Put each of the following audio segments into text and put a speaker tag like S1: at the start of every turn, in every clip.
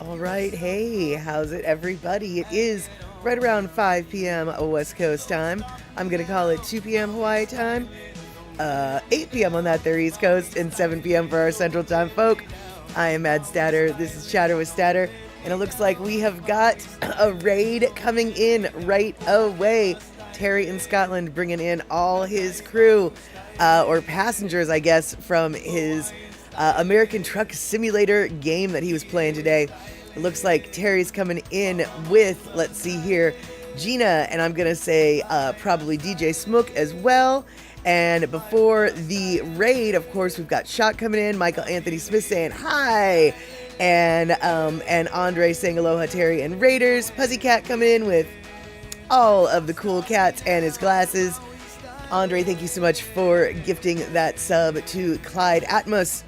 S1: All right, hey, how's it, everybody? It is right around 5 p.m. West Coast time. I'm going to call it 2 p.m. Hawaii time, 8 p.m. on that there East Coast, and 7 p.m. for our Central Time folk. I am Mad Statter. This is Chatter with Statter, and it looks like we have got a raid coming in right away. Terry in Scotland bringing in all his crew, or passengers, I guess, from his American Truck Simulator game that he was playing today. It looks like Terry's coming in with, let's see here, Gina, and I'm going to say probably DJ Smook as well. And before the raid, of course, we've got Shot coming in, Michael Anthony Smith saying hi, and Andre saying aloha, Terry and Raiders. Pussycat coming in with all of the cool cats and his glasses. Andre, thank you so much for gifting that sub to Clyde Atmos.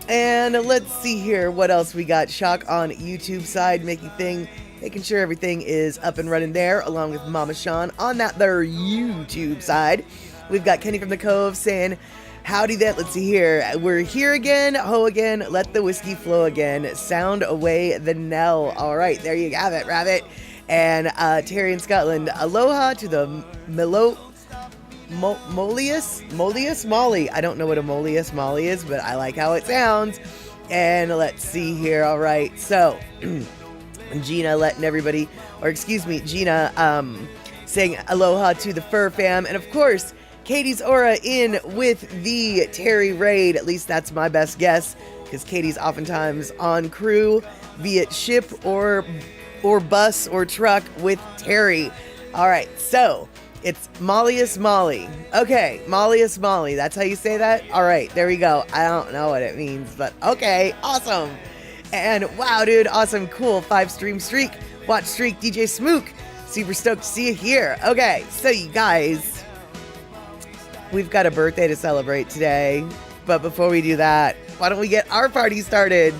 S1: And let's see here what else we got. Shock on YouTube side, making sure everything is up and running there, along with Mama Sean on that there YouTube side. We've got Kenny from the Cove saying, howdy that. Let's see here. We're here again. Ho again. Let the whiskey flow again. Sound away the knell. All right, there you have it, Rabbit. And Terry in Scotland, aloha to the Mollius Molly. I don't know what a Mollius Molly is, but I like how it sounds. And let's see here. All right. So Gina letting everybody, Gina saying aloha to the Fur Fam. And of course, Katie's Aura in with the Terry raid. At least that's my best guess, because Katie's oftentimes on crew, be it ship or bus or truck with Terry. All right. So it's Mollius Molly. Okay, Mollius Molly. That's how you say that? All right, there we go. I don't know what it means, but okay, awesome. And wow, dude, awesome, cool. 5-stream streak. Watch streak, DJ Smook. Super stoked to see you here. Okay, so you guys, we've got a birthday to celebrate today. But before we do that, why don't we get our party started?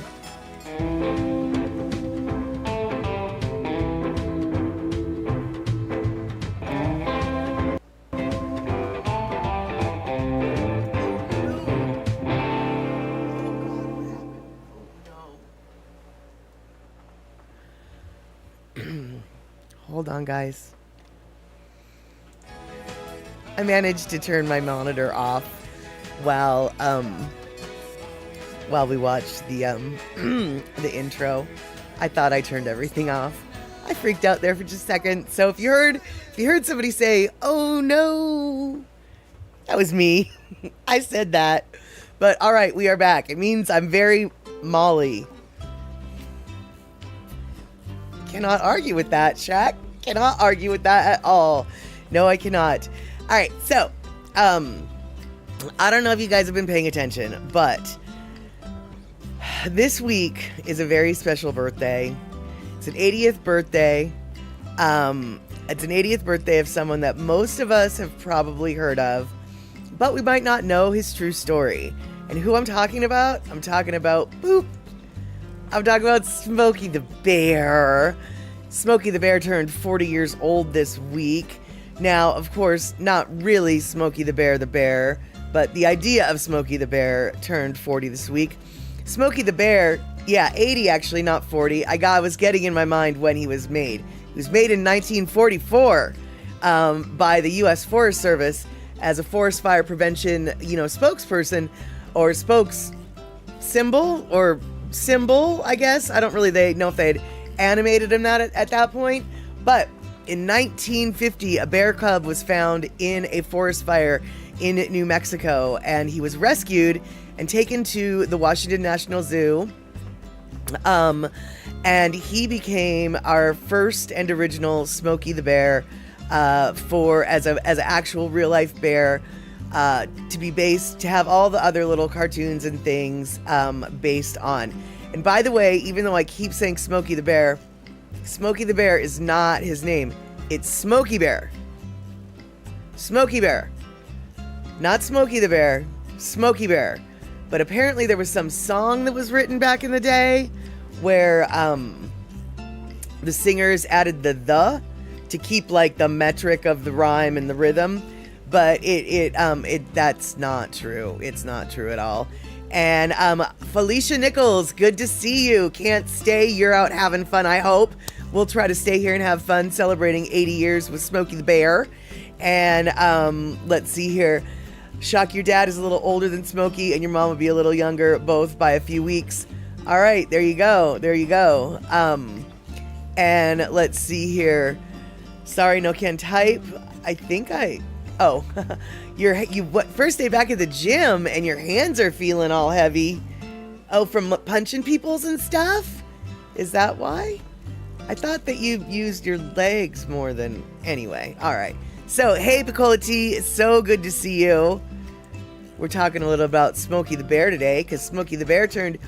S1: Hold on, guys. I managed to turn my monitor off while we watched the the intro. I thought I turned everything off. I freaked out there for just a second. So if you heard somebody say, "Oh no," that was me. I said that. But all right, we are back. It means I'm very Molly. Cannot argue with that, Shaq. Cannot argue with that at all. No, I cannot. All right, so I don't know if you guys have been paying attention, but this week is a very special birthday. It's an 80th birthday. It's an 80th birthday of someone that most of us have probably heard of, but we might not know his true story. And who I'm talking about? I'm talking about Smoky the Bear. Smoky the Bear turned 40 years old this week. Now, of course, not really Smoky the Bear, but the idea of Smoky the Bear turned 40 this week. Smoky the Bear, 80 actually, not 40. I was getting in my mind when he was made. He was made in 1944 by the U.S. Forest Service as a forest fire prevention, spokesperson or symbol, I guess. I don't really know if they had animated him at that point, but in 1950 a bear cub was found in a forest fire in New Mexico, and he was rescued and taken to the Washington National Zoo, and he became our first and original Smoky the Bear as an actual real life bear, to have all the other little cartoons and things based on. And by the way, even though I keep saying Smoky the Bear is not his name. It's Smoky Bear. Smoky Bear. Not Smoky the Bear. Smoky Bear. But apparently there was some song that was written back in the day where the singers added the to keep like the metric of the rhyme and the rhythm. But that's not true. It's not true at all. And Felicia Nichols, good to see you. Can't stay. You're out having fun, I hope. We'll try to stay here and have fun celebrating 80 years with Smoky the Bear. And let's see here. Shock, your dad is a little older than Smoky, and your mom will be a little younger, both by a few weeks. All right, there you go. There you go. And let's see here. Sorry, no can type. I think oh, what first day back at the gym and your hands are feeling all heavy. Oh, from punching peoples and stuff? Is that why? I thought that you used your legs more than, anyway. All right. So, hey, Piccola T, it's so good to see you. We're talking a little about Smoky the Bear today, because Smoky the Bear turned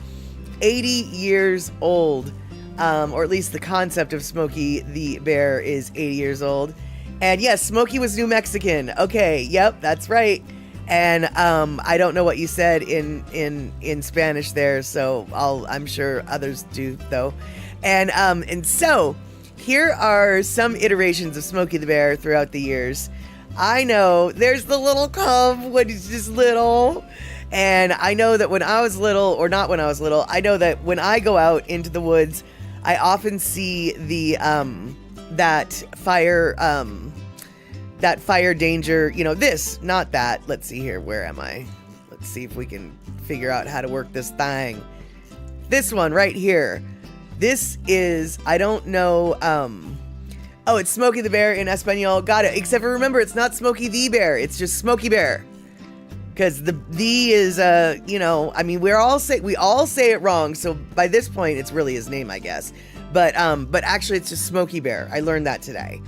S1: 80 years old. Or at least the concept of Smoky the Bear is 80 years old. And yes, Smoky was New Mexican. Okay, yep, that's right. And I don't know what you said in Spanish there, so I'm sure others do though. And so here are some iterations of Smoky the Bear throughout the years. I know there's the little cub when he's just little. And I know that when I was little, or not when I was little, I know that when I go out into the woods, I often see the that fire danger, not that. Let's see here, where am I? Let's see if we can figure out how to work this thing. This one right here. This is, I don't know, oh, it's Smoky the Bear in Espanol. Got it. Except for remember, it's not Smoky the Bear. It's just Smoky Bear. Because the is, I mean, we all say it wrong. So by this point, it's really his name, I guess. But actually, it's just Smoky Bear. I learned that today.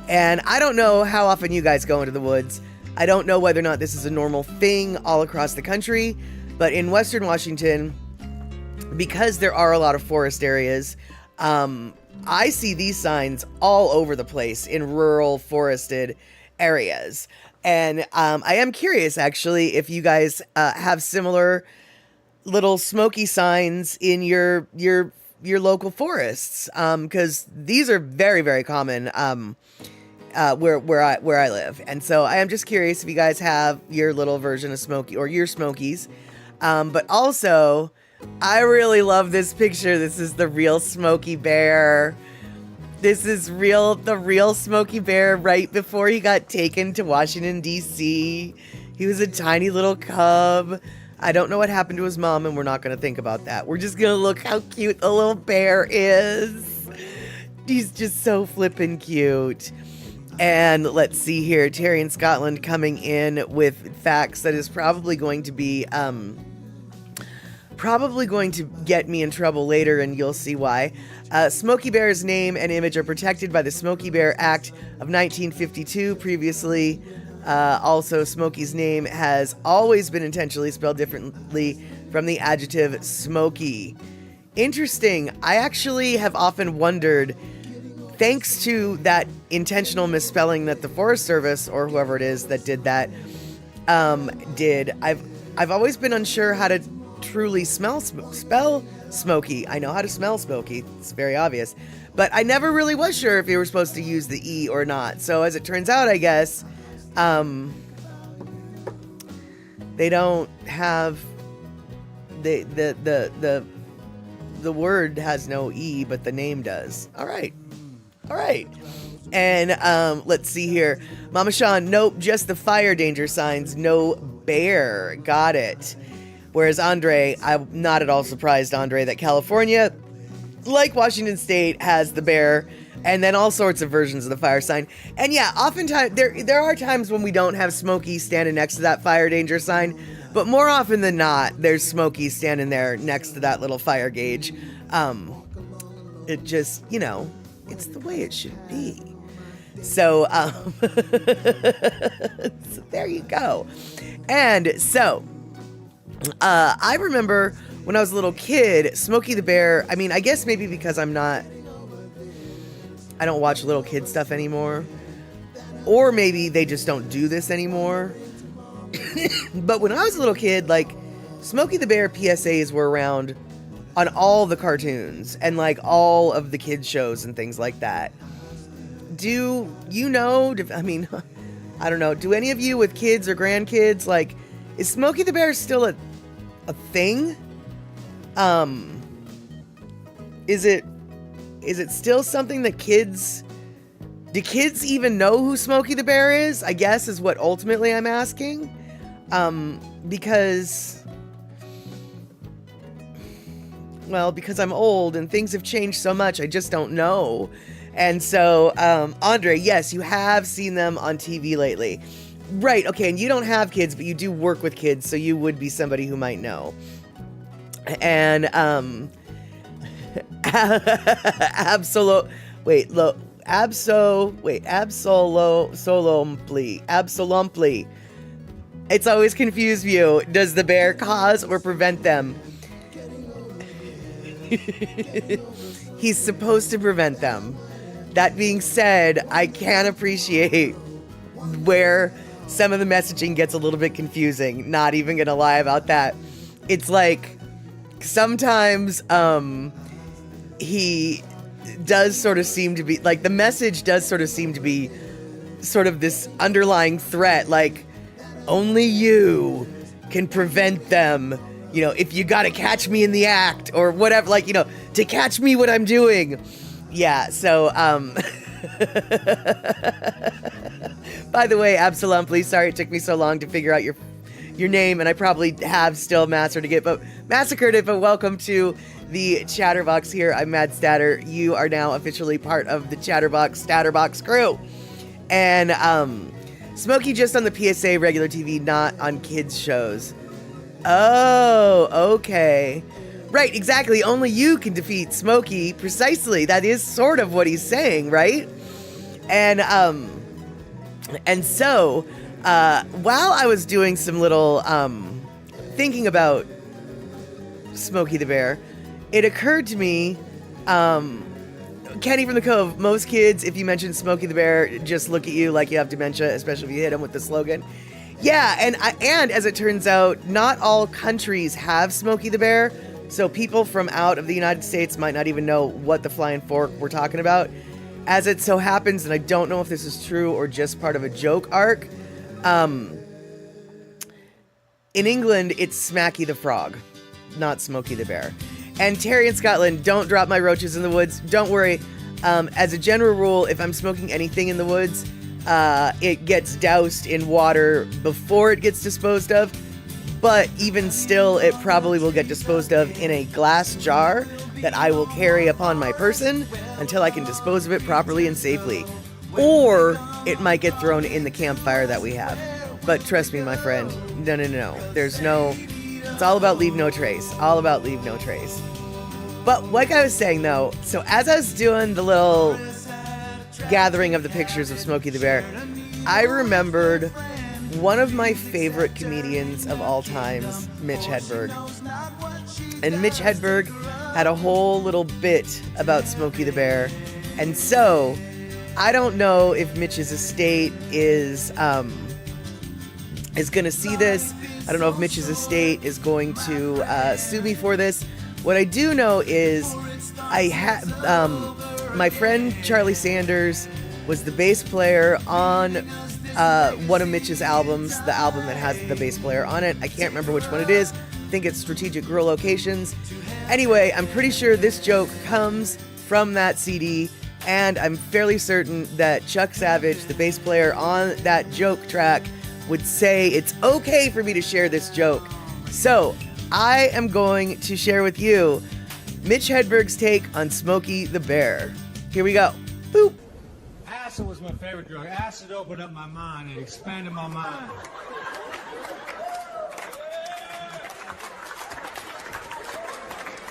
S1: And I don't know how often you guys go into the woods. I don't know whether or not this is a normal thing all across the country. But in Western Washington, because there are a lot of forest areas, I see these signs all over the place in rural forested areas. And I am curious, actually, if you guys have similar little smoky signs in your local forests, because these are very, very common where I live. And so I am just curious if you guys have your little version of Smoky or your Smokies. But also, I really love this picture. This is the real Smoky Bear. This is the real Smoky Bear right before he got taken to Washington, D.C. He was a tiny little cub. I don't know what happened to his mom, and we're not going to think about that. We're just going to look how cute the little bear is. He's just so flippin' cute. And let's see here. Terry in Scotland coming in with facts that is probably going to get me in trouble later, and you'll see why. Smoky Bear's name and image are protected by the Smoky Bear Act of 1952. Previously, also, Smoky's name has always been intentionally spelled differently from the adjective smoky. Interesting. I actually have often wondered, thanks to that intentional misspelling that the Forest Service, or whoever it is that did that, I've always been unsure how to truly spell Smoky. I know how to smell Smoky. It's very obvious. But I never really was sure if you were supposed to use the E or not. So as it turns out, I guess, they don't have the word has no E, but the name does. All right. And let's see here. Mama Sean, nope, just the fire danger signs, no bear. Got it. Whereas Andre, I'm not at all surprised, Andre, that California, like Washington State, has the bear, and then all sorts of versions of the fire sign. And yeah, oftentimes, there are times when we don't have Smoky standing next to that fire danger sign, but more often than not, there's Smoky standing there next to that little fire gauge. It just, it's the way it should be. So, so there you go. And so, I remember when I was a little kid, Smoky the Bear, I mean, I guess maybe because I don't watch little kid stuff anymore. Or maybe they just don't do this anymore. But when I was a little kid, like, Smoky the Bear PSAs were around on all the cartoons and, like, all of the kids shows and things like that. Do you know, I mean, I don't know, do any of you with kids or grandkids, like, is Smoky the Bear still a a thing? Is it still something that do kids even know who Smoky the Bear is? I guess is what ultimately I'm asking. Because I'm old and things have changed so much, I just don't know. And so, Andre, yes, you have seen them on TV lately. Right, okay, and you don't have kids, but you do work with kids, so you would be somebody who might know. And, absolumply. It's always confused you. Does the bear cause or prevent them? He's supposed to prevent them. That being said, I can appreciate where some of the messaging gets a little bit confusing. Not even gonna lie about that. It's like sometimes he does sort of seem to be like the message does sort of seem to be sort of this underlying threat, like only you can prevent them, you know, if you gotta catch me in the act or whatever, like, you know, to catch me what I'm doing. Yeah, so by the way, absolutely sorry it took me so long to figure out your name, and I probably have still massacred it, but welcome to the Chatterbox here. I'm Mad Statter. You are now officially part of the Statterbox crew. And Smoky just on the PSA regular TV, not on kids shows. Oh, okay. Right, exactly. Only you can defeat Smoky. Precisely. That is sort of what he's saying, right? And so while I was doing some little thinking about Smoky the Bear, it occurred to me, Kenny from the Cove, most kids, if you mention Smoky the Bear, just look at you like you have dementia, especially if you hit them with the slogan. Yeah, and as it turns out, not all countries have Smoky the Bear, so people from out of the United States might not even know what the flying fork we're talking about. As it so happens, and I don't know if this is true or just part of a joke arc, in England, it's Smacky the Frog, not Smoky the Bear. And Terry in Scotland, don't drop my roaches in the woods. Don't worry. As a general rule, if I'm smoking anything in the woods, it gets doused in water before it gets disposed of. But even still, it probably will get disposed of in a glass jar that I will carry upon my person until I can dispose of it properly and safely. Or it might get thrown in the campfire that we have. But trust me, my friend, no. It's all about leave no trace. All about leave no trace. But like I was saying, though, so as I was doing the little gathering of the pictures of Smoky the Bear, I remembered one of my favorite comedians of all times, Mitch Hedberg. And Mitch Hedberg had a whole little bit about Smoky the Bear. And so, I don't know if Mitch's estate is going to see this. I don't know if Mitch's estate is going to sue me for this. What I do know is my friend Charlie Sanders was the bass player on one of Mitch's albums, the album that has the bass player on it. I can't remember which one it is. I think it's Strategic Girl Locations. Anyway, I'm pretty sure this joke comes from that CD, and I'm fairly certain that Chuck Savage, the bass player on that joke track, would say it's okay for me to share this joke. So, I am going to share with you Mitch Hedberg's take on Smoky the Bear. Here we go. Boop.
S2: Acid was my favorite drug. Acid opened up my mind and expanded my mind.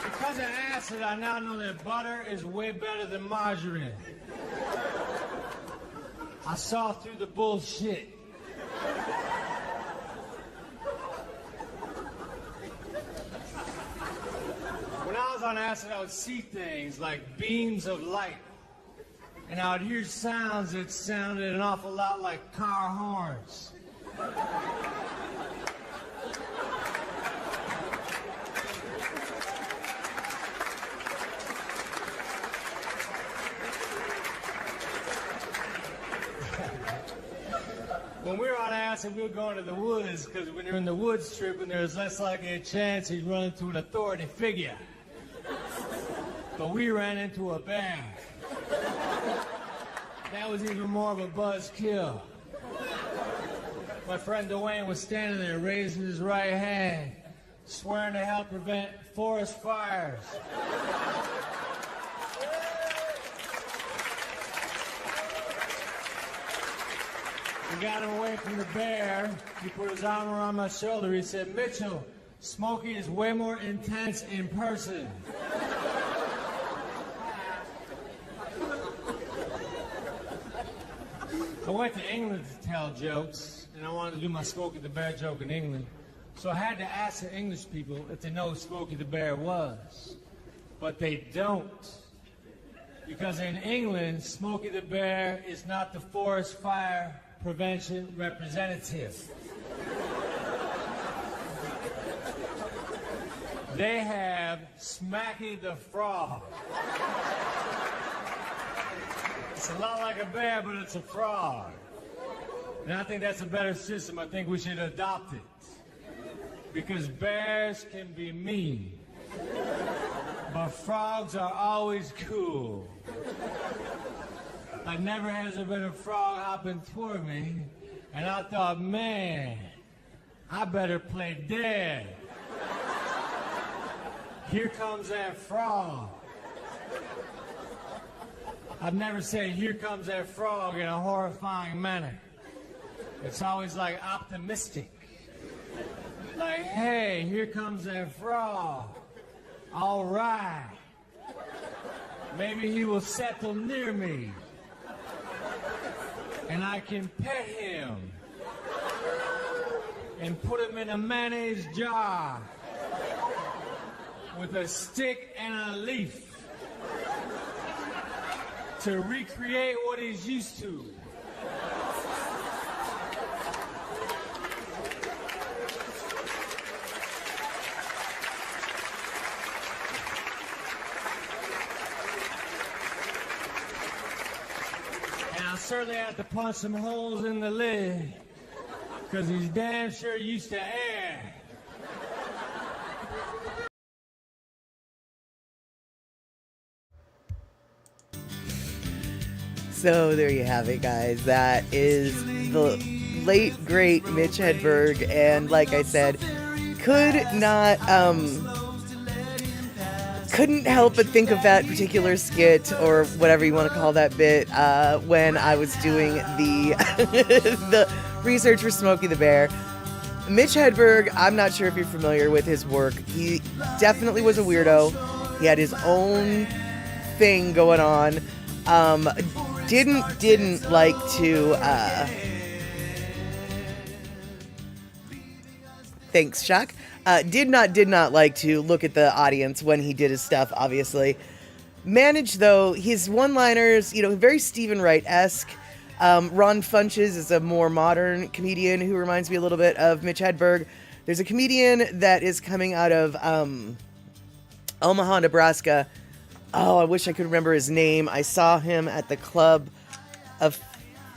S2: Because of acid, I now know that butter is way better than margarine. I saw through the bullshit. When I was on acid, I would see things like beams of light. And I would hear sounds that sounded an awful lot like car horns. when we were on acid, we were going to the woods, because when you're in the woods tripping, there's less likely a chance he'd run into an authority figure. But we ran into a bear. That was even more of a buzzkill. My friend Dwayne was standing there raising his right hand, swearing to help prevent forest fires. We got him away from the bear. He put his arm around my shoulder. He said, Mitchell, Smoky is way more intense in person. I went to England to tell jokes, and I wanted to do my Smoky the Bear joke in England. So I had to ask the English people if they know who Smoky the Bear was. But they don't. Because in England, Smoky the Bear is not the forest fire prevention representative. They have Smacky the Frog. It's a lot like a bear, but it's a frog. And I think that's a better system. I think we should adopt it. Because bears can be mean. But frogs are always cool. Like never has there been a frog hopping toward me, and I thought, man, I better play dead. Here comes that frog. I've never said, here comes that frog in a horrifying manner. It's always like optimistic. Like, hey, here comes that frog. All right. Maybe he will settle near me. And I can pet him. And put him in a mayonnaise jar. With a stick and a leaf. To recreate what he's used to. And I'll certainly have to punch some holes in the lid, because he's damn sure used to air.
S1: So there you have it, guys. That is the late, great Mitch Hedberg. And like I said, couldn't help but think of that particular skit, or whatever you want to call that bit, when I was doing the, the research for Smoky the Bear. Mitch Hedberg, I'm not sure if you're familiar with his work. He definitely was a weirdo. He had his own thing going on. Didn't like to, thanks, Shock. Did not like to look at the audience when he did his stuff, obviously. Managed, though, his one-liners, very Stephen Wright-esque. Ron Funches is a more modern comedian who reminds me a little bit of Mitch Hedberg. There's a comedian that is coming out of, Omaha, Nebraska. Oh, I wish I could remember his name. I saw him at the club a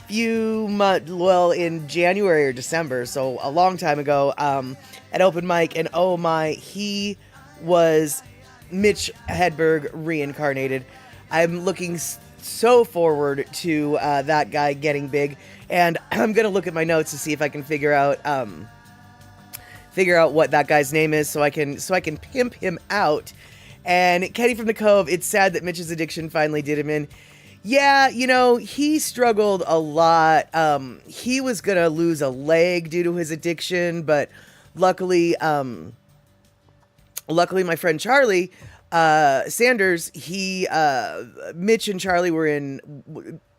S1: few months, in January or December, so a long time ago, at open mic, and oh my, he was Mitch Hedberg reincarnated. I'm looking so forward to that guy getting big, and I'm gonna look at my notes to see if I can figure out what that guy's name is, so I can pimp him out. And Kenny from the Cove, it's sad that Mitch's addiction finally did him in. Yeah, he struggled a lot. He was going to lose a leg due to his addiction, but luckily my friend Charlie Sanders, Mitch and Charlie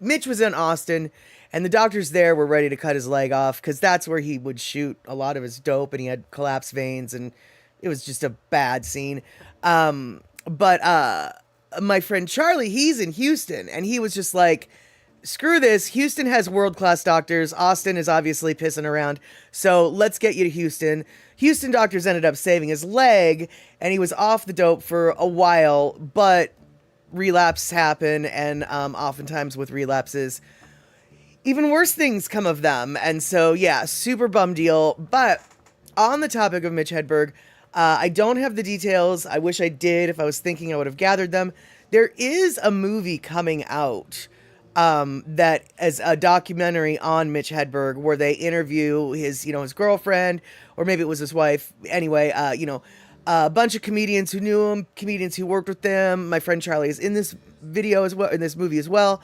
S1: Mitch was in Austin, and the doctors there were ready to cut his leg off, because that's where he would shoot a lot of his dope, and he had collapsed veins, and it was just a bad scene. But my friend Charlie, he's in Houston, and he was just like, screw this. Houston has world-class doctors. Austin is obviously pissing around. So let's get you to Houston. Houston doctors ended up saving his leg, and he was off the dope for a while, but relapses happen. And, oftentimes with relapses, even worse things come of them. And so, yeah, super bum deal. But on the topic of Mitch Hedberg, I don't have the details. I wish I did. If I was thinking, I would have gathered them. There is a movie coming out that is a documentary on Mitch Hedberg where they interview his, his girlfriend, or maybe it was his wife. Anyway, a bunch of comedians who knew him, comedians who worked with them. My friend Charlie is in this video as well, in this movie as well.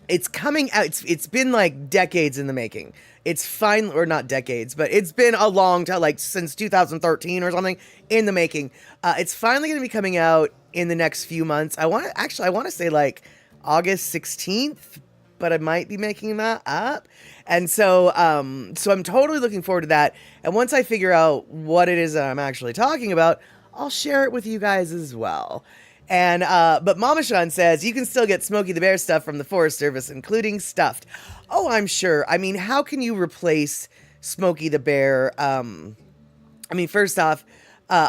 S1: It's coming out. It's been like decades in the making. It's finally, or not decades, but it's been a long time, like since 2013 or something in the making. It's finally going to be coming out in the next few months. I want to say like August 16th, but I might be making that up. And so I'm totally looking forward to that. And once I figure out what it is that I'm actually talking about, I'll share it with you guys as well. And, but Mama Sean says you can still get Smoky the Bear stuff from the Forest Service, including stuffed. Oh, I'm sure. I mean, how can you replace Smoky the Bear? First off,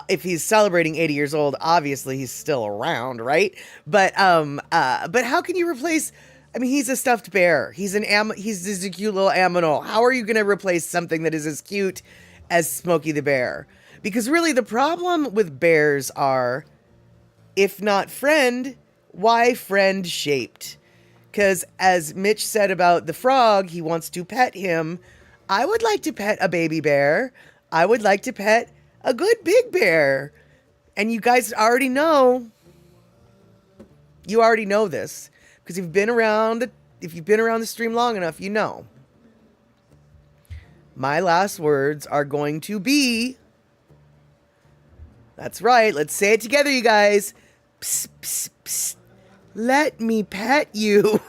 S1: if he's celebrating 80 years old, obviously he's still around, right? But how can you replace? I mean, he's a stuffed bear. He's this cute little aminal. How are you going to replace something that is as cute as Smoky the Bear? Because really, the problem with bears are, if not friend, why friend shaped? Because as Mitch said about the frog, he wants to pet him. I would like to pet a baby bear. I would like to pet a good big bear. And you guys already know. You already know this. Because if you've been around the stream long enough, you know. My last words are going to be, that's right, let's say it together, you guys. Psst, psst, psst. Let me pet you.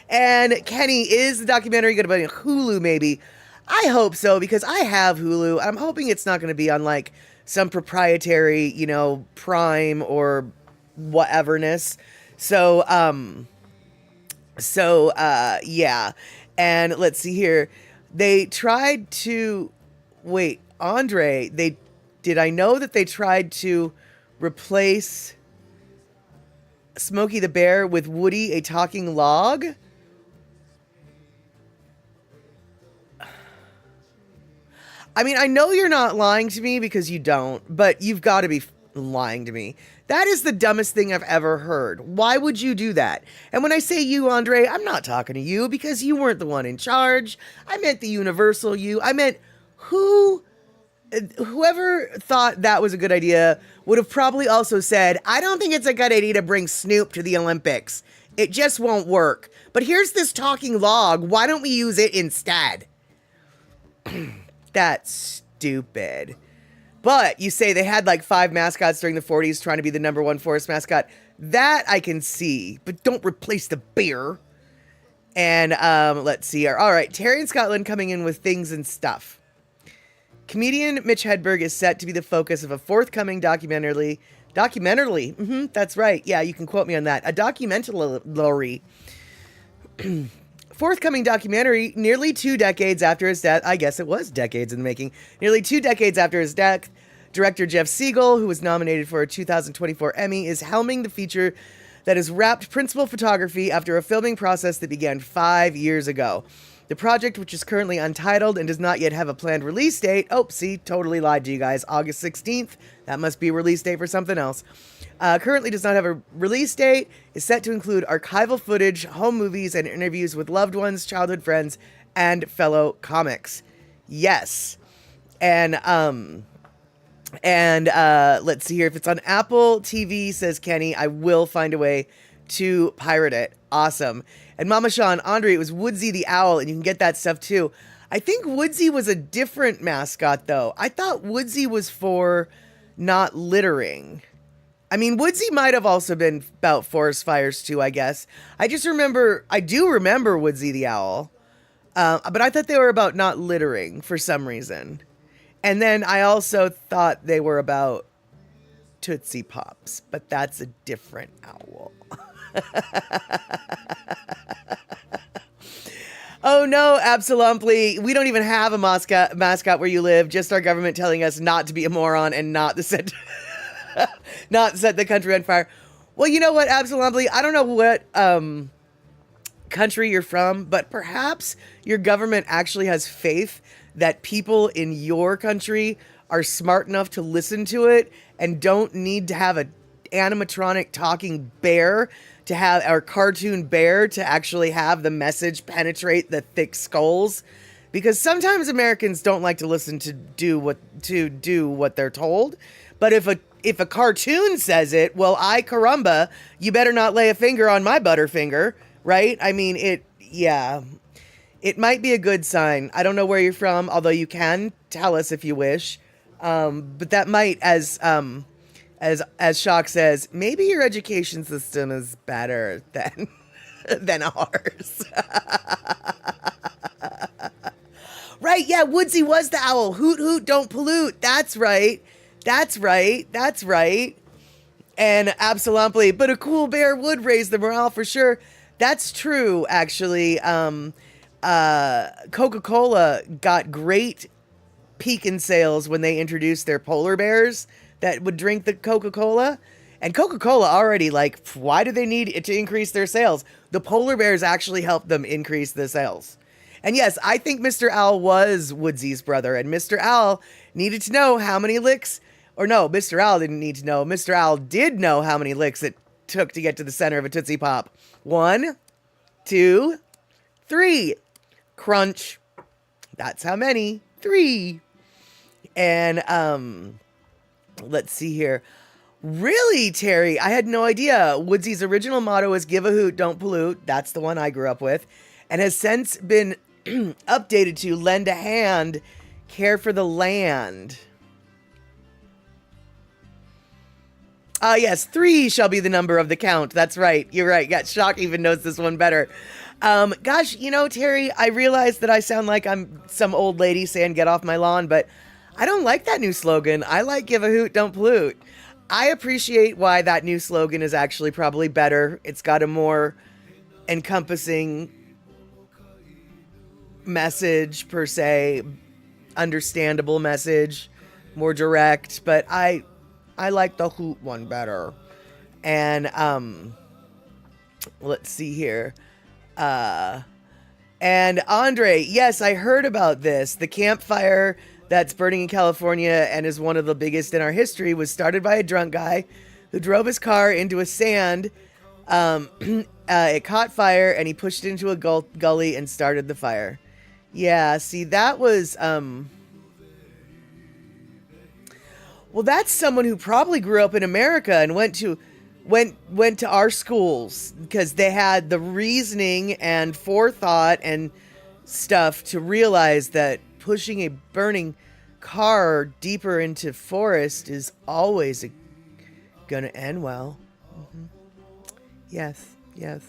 S1: And Kenny, is the documentary going to be on Hulu maybe? I hope so, because I have Hulu. I'm hoping it's not going to be on like some proprietary, Prime or whateverness. So, yeah. And let's see here. They tried to, wait, Andre, I know that they tried to replace Smokey the Bear with Woody, a talking log? I mean, I know you're not lying to me because you don't, but you've got to be lying to me. That is the dumbest thing I've ever heard. Why would you do that? And when I say you, Andre, I'm not talking to you because you weren't the one in charge. I meant the universal you. I meant whoever thought that was a good idea would have probably also said, I don't think it's a good idea to bring Snoop to the Olympics. It just won't work. But here's this talking log. Why don't we use it instead? That's stupid. But you say they had like 5 mascots during the 40s trying to be the number 1 forest mascot. That I can see, but don't replace the bear. And let's see here. All right, Terry in Scotland coming in with things and stuff. Comedian Mitch Hedberg is set to be the focus of a forthcoming documentary. That's right. Yeah, you can quote me on that. A documentary. Forthcoming documentary nearly 2 decades after his death. I guess it was decades in the making. Nearly 2 decades after his death, director Jeff Siegel, who was nominated for a 2024 Emmy, is helming the feature that has wrapped principal photography after a filming process that began 5 years ago. The project, which is currently untitled and does not yet have a planned release date. Oh, see, totally lied to you guys. August 16th. That must be a release date for something else. Currently does not have a release date. Is set to include archival footage, home movies, and interviews with loved ones, childhood friends, and fellow comics. Yes. And let's see here. If it's on Apple TV, says Kenny, I will find a way to pirate it. Awesome. And Mama Sean, Andre, it was Woodsy the Owl, and you can get that stuff too. I think Woodsy was a different mascot, though. I thought Woodsy was for not littering. I mean, Woodsy might have also been about forest fires too, I guess. I do remember Woodsy the Owl. But I thought they were about not littering for some reason. And then I also thought they were about Tootsie Pops, but that's a different owl. Oh no, absolutely. We don't even have a mascot where you live. Just our government telling us not to be a moron and not to set the country on fire. Well, you know what, absolutely. I don't know what country you're from, but perhaps your government actually has faith that people in your country are smart enough to listen to it and don't need to have a animatronic talking bear to have our cartoon bear to actually have the message penetrate the thick skulls, because sometimes Americans don't like to listen to do what they're told. But if a cartoon says it, well, I caramba, you better not lay a finger on my butterfinger, right? I mean, it might be a good sign. I don't know where you're from, although you can tell us if you wish. But that might, as Shock says, maybe your education system is better than than ours. Right? Yeah, Woodsy was the owl. Hoot hoot, don't pollute. That's right. That's right. That's right. And absolutely, but a cool bear would raise the morale for sure. That's true, actually. Coca-Cola got great Pickin sales when they introduced their polar bears that would drink the Coca-Cola. And Coca-Cola already, like, why do they need it to increase their sales? The polar bears actually helped them increase the sales. And yes, I think Mr. Owl was Woodsy's brother, and Mr. Owl needed to know how many licks, or no, Mr. Owl didn't need to know. Mr. Owl did know how many licks it took to get to the center of a Tootsie Pop. 1, 2, 3. Crunch. That's how many. 3. And, let's see here. Really, Terry? I had no idea. Woodsy's original motto is give a hoot, don't pollute. That's the one I grew up with. And has since been updated to lend a hand, care for the land. Yes, 3 shall be the number of the count. That's right. You're right. Yeah, Shock even knows this one better. Gosh, you know, Terry, I realize that I sound like I'm some old lady saying get off my lawn, but I don't like that new slogan. I like give a hoot, don't pollute. I appreciate why that new slogan is actually probably better. It's got a more encompassing message, per se, understandable message, more direct, but I like the hoot one better. And let's see here. And Andre, yes, I heard about this. The campfire that's burning in California and is one of the biggest in our history was started by a drunk guy who drove his car into a sand. It caught fire and he pushed it into a gully and started the fire. Yeah, see, that was, well, that's someone who probably grew up in America and went to our schools because they had the reasoning and forethought and stuff to realize that pushing a burning car deeper into forest is always gonna end well. Mm-hmm. Yes. Yeah.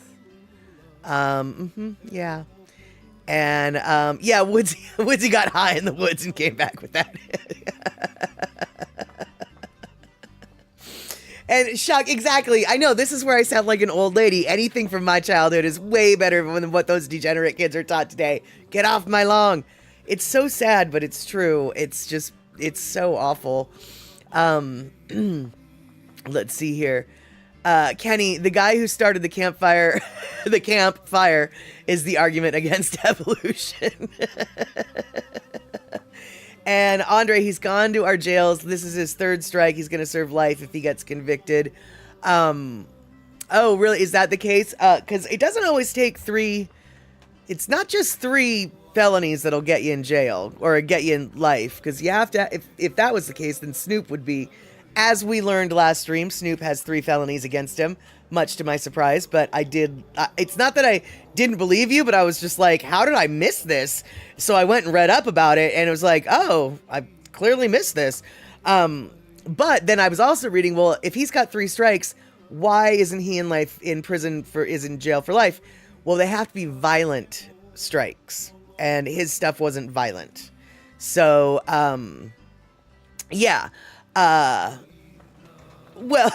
S1: And, yeah, Woodsy got high in the woods and came back with that. And Shock, exactly. I know, this is where I sound like an old lady. Anything from my childhood is way better than what those degenerate kids are taught today. Get off my lawn. It's so sad, but it's true. It's so awful. Let's see here. Kenny, the guy who started the campfire, the campfire is the argument against evolution. And Andre, he's gone to our jails. This is his 3rd strike. He's going to serve life if he gets convicted. Oh, really? Is that the case? Because it doesn't always take 3. It's not just 3 felonies that'll get you in jail or get you in life. Because you have to, if that was the case, then Snoop would be, as we learned last stream, Snoop has 3 felonies against him, much to my surprise. But it's not that I didn't believe you, but I was just like, how did I miss this? So I went and read up about it, and it was like, oh, I clearly missed this. But then I was also reading, well, if he's got 3 strikes, why isn't he in jail for life? Well, they have to be violent strikes, and his stuff wasn't violent. So, yeah. Well,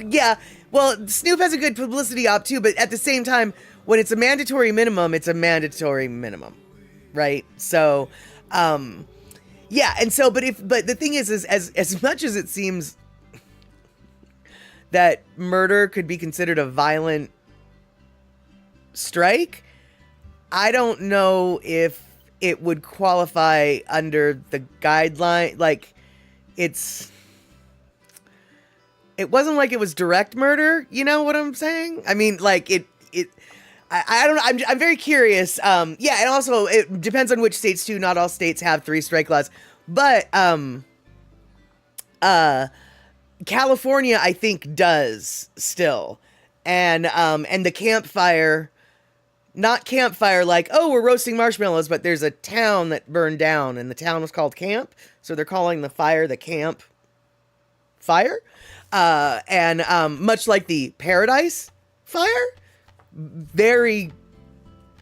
S1: yeah. Well, Snoop has a good publicity op too, but at the same time, when it's a mandatory minimum, it's a mandatory minimum, right? So, yeah. And so, but the thing is as much as it seems that murder could be considered a violent strike. I don't know if it would qualify under the guideline. Like, it wasn't like it was direct murder. You know what I'm saying? I mean, like I don't know. I'm very curious. Yeah, and also it depends on which states too. Not all states have 3 strike laws, but California, I think, does still, and the campfire, not campfire like, oh, we're roasting marshmallows, but there's a town that burned down, and the town was called Camp, so they're calling the fire the Camp Fire, and much like the Paradise Fire, very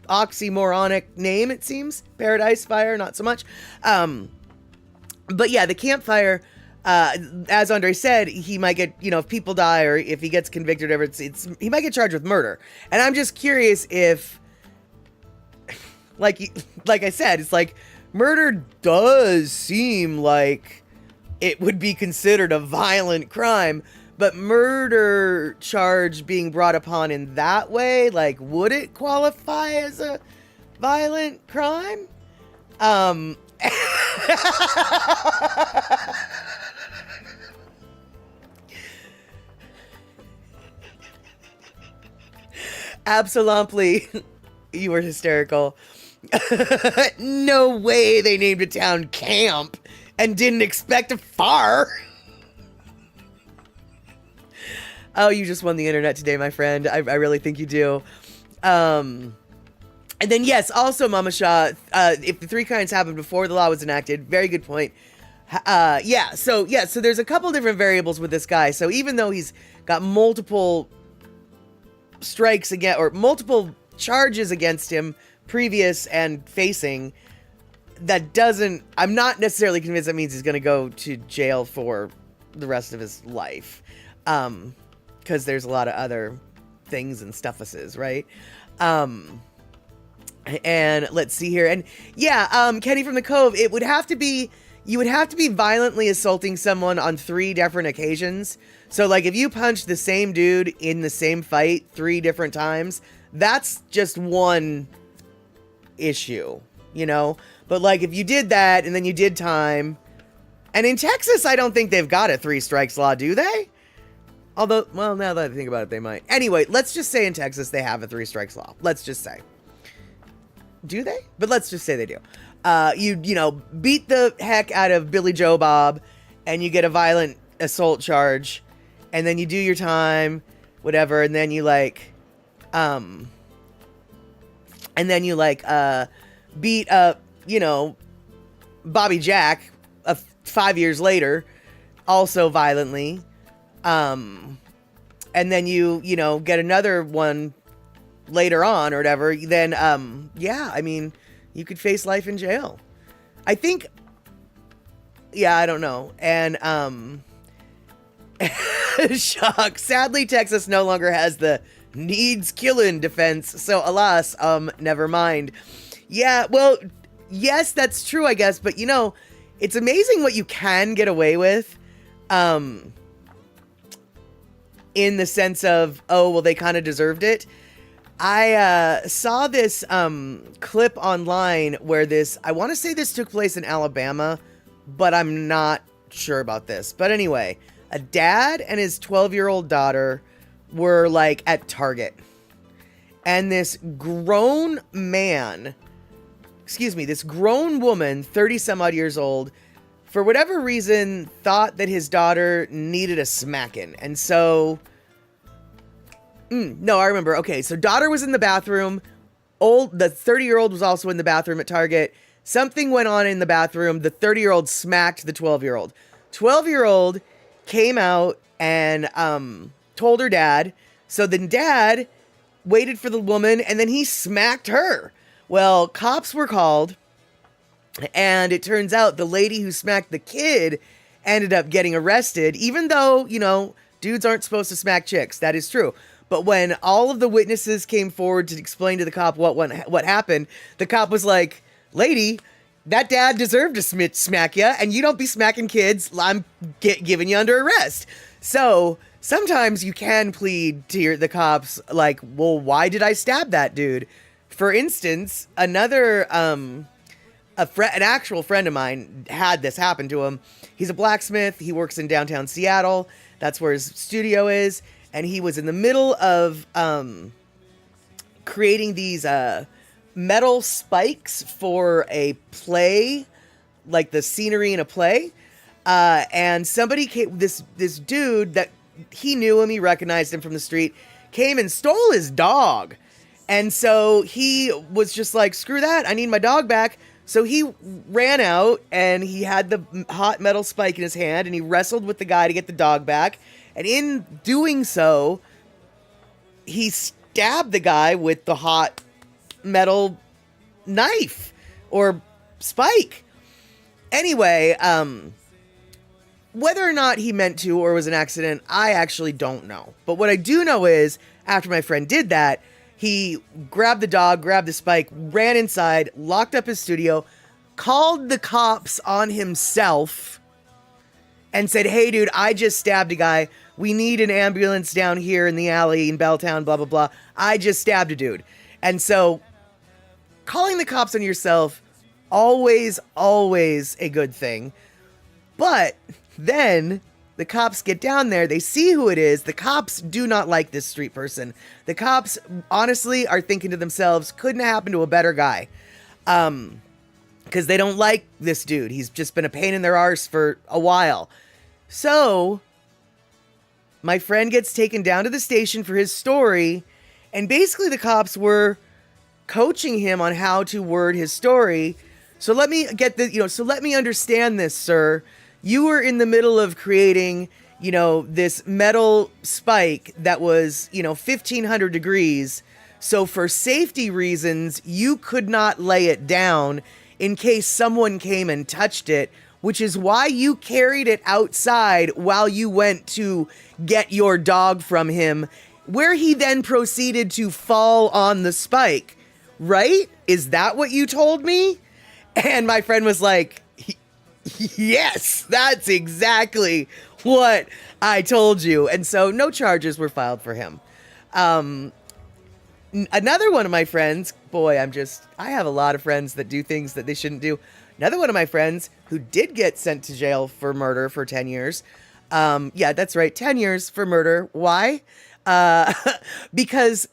S1: oxymoronic name, it seems. Paradise Fire, not so much. But yeah, the campfire, as Andre said, he might get, if people die or if he gets convicted or whatever, he might get charged with murder. And I'm just curious if, like I said, it's like murder does seem like it would be considered a violent crime, but murder charge being brought upon in that way, like, would it qualify as a violent crime? Absolutely. You were hysterical. No way they named a town Camp and didn't expect a fire. Oh, you just won the internet today, my friend. I really think you do. And then, yes, also, Mama Shah, if the 3 kinds happened before the law was enacted, very good point. So there's a couple different variables with this guy. So even though he's got multiple strikes again, or multiple charges against him, previous and facing, that doesn't, I'm not necessarily convinced that means he's going to go to jail for the rest of his life. Because there's a lot of other things and stuffuses, right? And let's see here. And yeah, Kenny from the Cove, you would have to be violently assaulting someone on 3 different occasions. So like if you punch the same dude in the same fight 3 different times, that's just one issue, But like if you did that and then you did time, and in Texas, I don't think they've got a 3 strikes law, do they? Although, well, now that I think about it, they might. Anyway, let's just say in Texas they have a 3 strikes law. Let's just say. Do they? But let's just say they do. You beat the heck out of Billy Joe Bob, and you get a violent assault charge, and then you do your time, whatever, and then you beat up, Bobby Jack 5 years later, also violently. And then you get another one later on or whatever, then, yeah, I mean, you could face life in jail. I think, yeah, I don't know. And, shock. Sadly, Texas no longer has the needs killing defense. So alas, never mind. Yeah, well, yes, that's true, I guess. But it's amazing what you can get away with. In the sense of, oh, well, they kind of deserved it. I saw this clip online where I want to say this took place in Alabama, but I'm not sure about this. But anyway, a dad and his 12-year-old daughter were like at Target. And this grown woman, 30 some odd years old, for whatever reason, thought that his daughter needed a smacking. And so, no, I remember. Okay, so daughter was in the bathroom. The 30-year-old was also in the bathroom at Target. Something went on in the bathroom. The 30-year-old smacked the 12-year-old. 12-year-old came out and told her dad. So then dad waited for the woman, and then he smacked her. Well, cops were called. And it turns out the lady who smacked the kid ended up getting arrested, even though, dudes aren't supposed to smack chicks. That is true. But when all of the witnesses came forward to explain to the cop what happened, the cop was like, lady, that dad deserved to smack you, and you don't be smacking kids. I'm giving you under arrest. So sometimes you can plead to the cops, like, well, why did I stab that dude? For instance, another, an actual friend of mine had this happen to him. He's a blacksmith. He works in downtown Seattle. That's where his studio is. And he was in the middle of creating these metal spikes for a play, like the scenery in a play. And somebody came, this dude that he knew him, he recognized him from the street, came and stole his dog. And so he was just like, screw that, I need my dog back. So he ran out and he had the hot metal spike in his hand and he wrestled with the guy to get the dog back. And in doing so, he stabbed the guy with the hot metal knife or spike. Anyway, whether or not he meant to or was an accident, I actually don't know. But what I do know is, after my friend did that, he grabbed the dog, grabbed the spike, ran inside, locked up his studio, called the cops on himself, and said, hey, dude, I just stabbed a guy. We need an ambulance down here in the alley in Belltown, blah, blah, blah. I just stabbed a dude. And so calling the cops on yourself, always, always a good thing. But then the cops get down there. They see who it is. The cops do not like this street person. The cops, honestly, are thinking to themselves, couldn't have happened to a better guy. Because they don't like this dude. He's just been a pain in their arse for a while. So my friend gets taken down to the station for his story. And basically the cops were coaching him on how to word his story. So let me let me understand this, sir. You were in the middle of creating, this metal spike that was, 1,500 degrees. So for safety reasons, you could not lay it down in case someone came and touched it, which is why you carried it outside while you went to get your dog from him, where he then proceeded to fall on the spike. Right? Is that what you told me? And my friend was like, yes, that's exactly what I told you. And so no charges were filed for him. Another one of my friends, boy, I have a lot of friends that do things that they shouldn't do. Another one of my friends who did get sent to jail for murder for 10 years. Yeah, that's right. 10 years for murder. Why? Because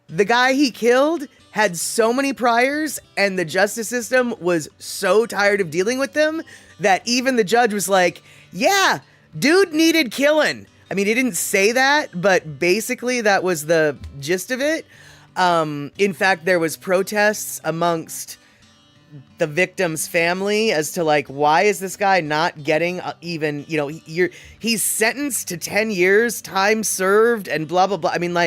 S1: the guy he killed had so many priors and the justice system was so tired of dealing with them that even the judge was like, yeah, dude needed killing. I mean, he didn't say that, but basically that was the gist of it. In fact, there was protests amongst the victim's family as to why is this guy not getting even, he's sentenced to 10 years, time served and blah, blah, blah. I mean,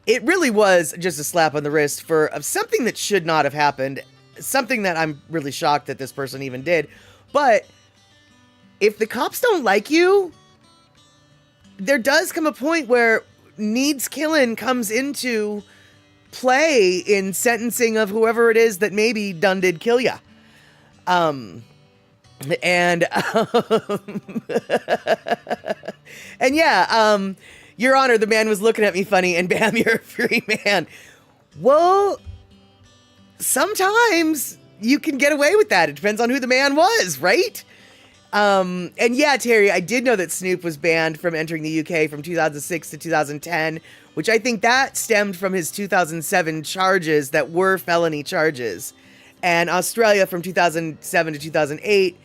S1: it really was just a slap on the wrist for something that should not have happened. Something that I'm really shocked that this person even did. But if the cops don't like you, there does come a point where needs killing comes into play in sentencing of whoever it is that maybe done did kill ya. And yeah, Your Honor, the man was looking at me funny and bam, you're a free man. Well, sometimes you can get away with that. It depends on who the man was, right? And yeah, Terry, I did know that Snoop was banned from entering the UK from 2006 to 2010, which I think that stemmed from his 2007 charges that were felony charges. And Australia from 2007 to 2008.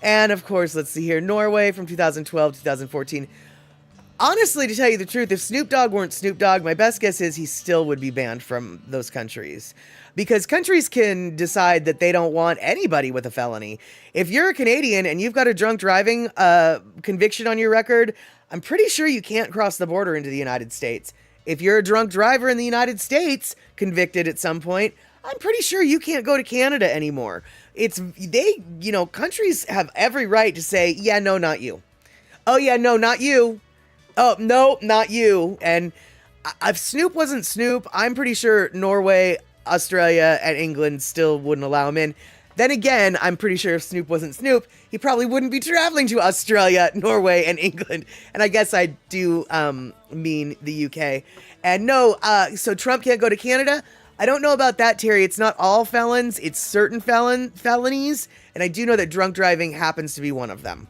S1: And of course, let's see here, Norway from 2012 to 2014. Honestly, to tell you the truth, if Snoop Dogg weren't Snoop Dogg, my best guess is he still would be banned from those countries. Because countries can decide that they don't want anybody with a felony. If you're a Canadian and you've got a drunk driving conviction on your record, I'm pretty sure you can't cross the border into the United States. If you're a drunk driver in the United States, convicted at some point, I'm pretty sure you can't go to Canada anymore. Countries have every right to say, yeah, no, not you. Oh, yeah, no, not you. Oh, no, not you. And if Snoop wasn't Snoop, I'm pretty sure Norway, Australia, and England still wouldn't allow him in. Then again, I'm pretty sure if Snoop wasn't Snoop, he probably wouldn't be traveling to Australia, Norway, and England. And I guess I do mean the UK. And no, so Trump can't go to Canada? I don't know about that, Terry. It's not all felons. It's certain felonies. And I do know that drunk driving happens to be one of them.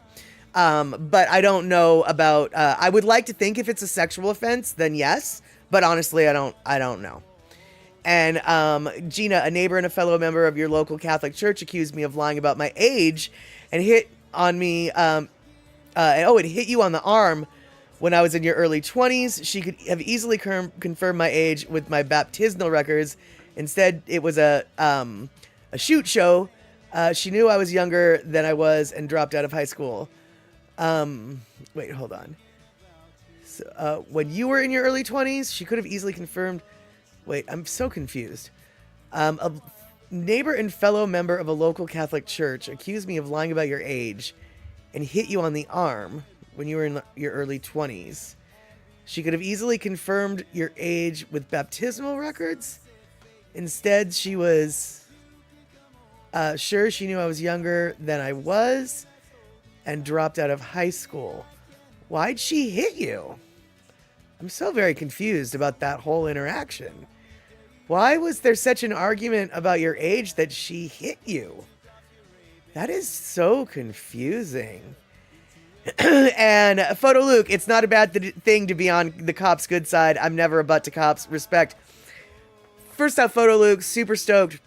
S1: But I don't know about, I would like to think if it's a sexual offense, then yes. But honestly, I don't know. And Gina, a neighbor and a fellow member of your local Catholic church, accused me of lying about my age and hit on me. It hit you on the arm when I was in your early 20s. She could have easily confirmed my age with my baptismal records. Instead, it was a shoot show. She knew I was younger than I was and dropped out of high school. Wait, hold on. So, when you were in your early 20s, she could have easily confirmed. Wait, I'm so confused. A neighbor and fellow member of a local Catholic church accused me of lying about your age and hit you on the arm when you were in your early 20s. She could have easily confirmed your age with baptismal records. Instead, she was sure she knew I was younger than I was and dropped out of high school. Why'd she hit you? I'm so very confused about that whole interaction. Why was there such an argument about your age that she hit you? That is so confusing. And Photo Luke, it's not a bad thing to be on the cops' good side. I'm never a butt to cops. Respect. First off, Photo Luke, super stoked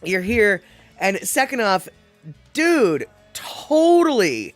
S1: you're here. And second off, dude, totally.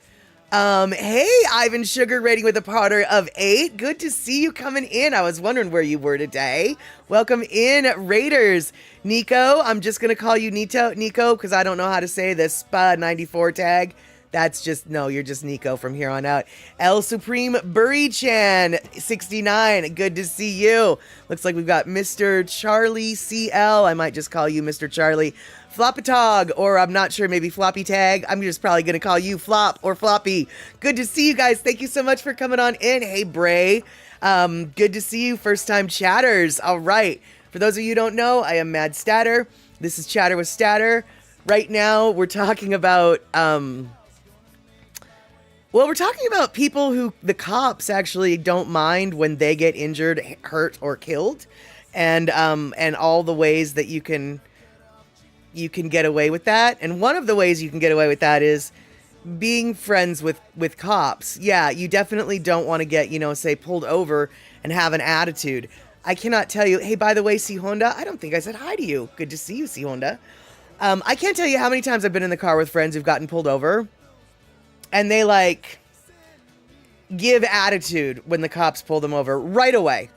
S1: Hey, Ivan Sugar rating with a Potter of 8. Good to see you coming in. I was wondering where you were today. Welcome in, Raiders. Nico, I'm just going to call you Nico, because I don't know how to say this SPA 94 tag. That's just, no, you're just Nico from here on out. El Supreme Burry-chan, 69. Good to see you. Looks like we've got Mr. Charlie CL. I might just call you Mr. Charlie. Floppatog, or I'm not sure, maybe Floppy Tag. I'm just probably going to call you Flop or Floppy. Good to see you guys. Thank you so much for coming on in. Hey, Bray. Good to see you, first-time chatters. All right. For those of you who don't know, I am Mad Statter. This is Chatter with Statter. Right now, we're talking about... we're talking about people who the cops actually don't mind when they get injured, hurt, or killed. And all the ways that you can get away with that. And one of the ways you can get away with that is being friends with cops. Yeah, you definitely don't want to get, say, pulled over and have an attitude. I cannot tell you, hey, by the way, C Honda, I don't think I said hi to you. Good to see you, C Honda. I can't tell you how many times I've been in the car with friends who've gotten pulled over and they give attitude when the cops pull them over right away.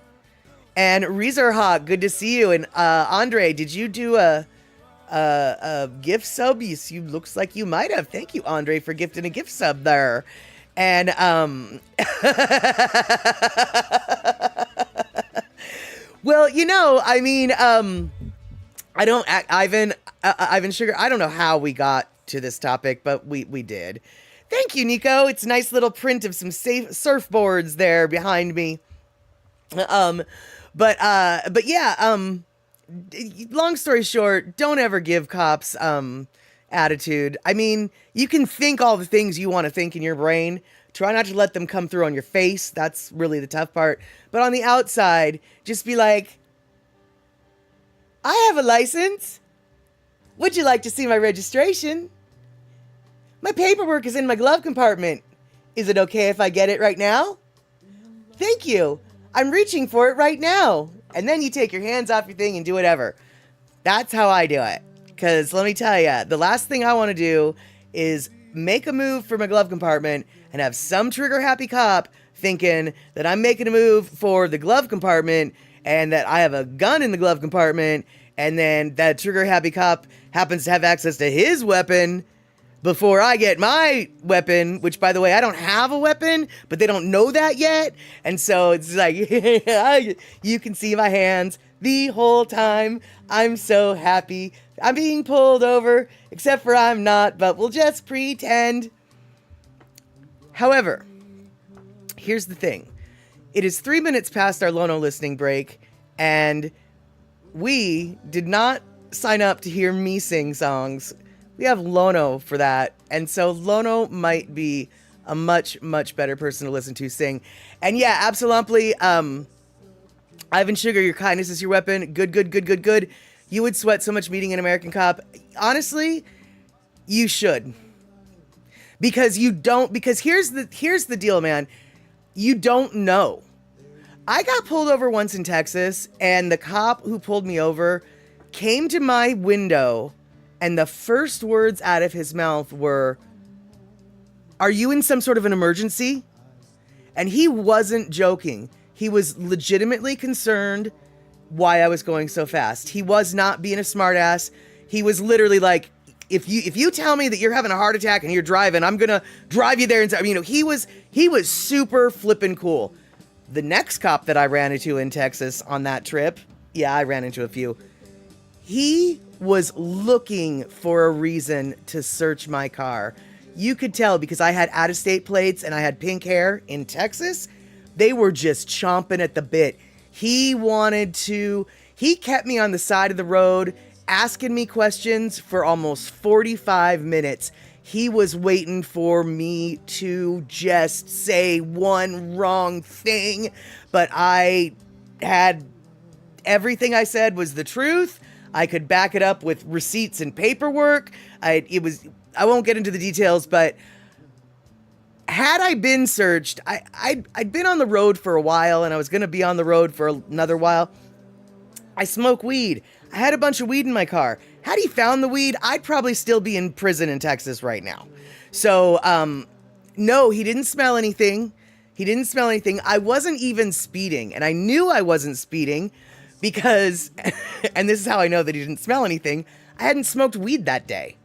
S1: And Reezer Hawk, good to see you. And Andre, did you do a gift sub? You looks like you might have. Thank you, Andre, for gifting a gift sub there. And well, I mean, I don't Ivan Sugar. I don't know how we got to this topic, but we did. Thank you, Nico. It's a nice little print of some surfboards there behind me. But yeah, long story short, don't ever give cops attitude. I mean, you can think all the things you want to think in your brain. Try not to let them come through on your face. That's really the tough part. But on the outside, just be like, I have a license. Would you like to see my registration? My paperwork is in my glove compartment. Is it okay if I get it right now? Thank you. I'm reaching for it right now. And then you take your hands off your thing and do whatever. That's how I do it. Because let me tell you, the last thing I want to do is make a move for my glove compartment and have some trigger-happy cop thinking that I'm making a move for the glove compartment and that I have a gun in the glove compartment, and then that trigger-happy cop happens to have access to his weapon before I get my weapon, which, by the way, I don't have a weapon, but they don't know that yet. And so it's like, you can see my hands the whole time. I'm so happy. I'm being pulled over, except for I'm not, but we'll just pretend. However, here's the thing. It is 3 minutes past our Lono listening break, and we did not sign up to hear me sing songs. We have Lono for that. And so Lono might be a much, much better person to listen to sing. And yeah, absolutely. Ivan Sugar, your kindness is your weapon. Good, good, good, good, good. You would sweat so much meeting an American cop. Honestly, you should. Because you don't, because here's the deal, man. You don't know. I got pulled over once in Texas, and the cop who pulled me over came to my window, and the first words out of his mouth were, "Are you in some sort of an emergency?" And he wasn't joking. He was legitimately concerned why I was going so fast. He was not being a smartass. He was literally like, if you tell me that you're having a heart attack and you're driving, I'm gonna drive you there. And you know, he was super flippin' cool. The next cop that I ran into in Texas on that trip, yeah, I ran into a few. He was looking for a reason to search my car. You could tell because I had out-of-state plates and I had pink hair in Texas. They were just chomping at the bit. He kept me on the side of the road, asking me questions for almost 45 minutes. He was waiting for me to just say one wrong thing, but I had everything I said was the truth. I could back it up with receipts and paperwork. I won't get into the details, but had I been searched, I'd been on the road for a while, and I was going to be on the road for another while. I smoke weed. I had a bunch of weed in my car. Had he found the weed, I'd probably still be in prison in Texas right now. So, no, he didn't smell anything. I wasn't even speeding, and I knew I wasn't speeding because, and this is how I know that he didn't smell anything, I hadn't smoked weed that day.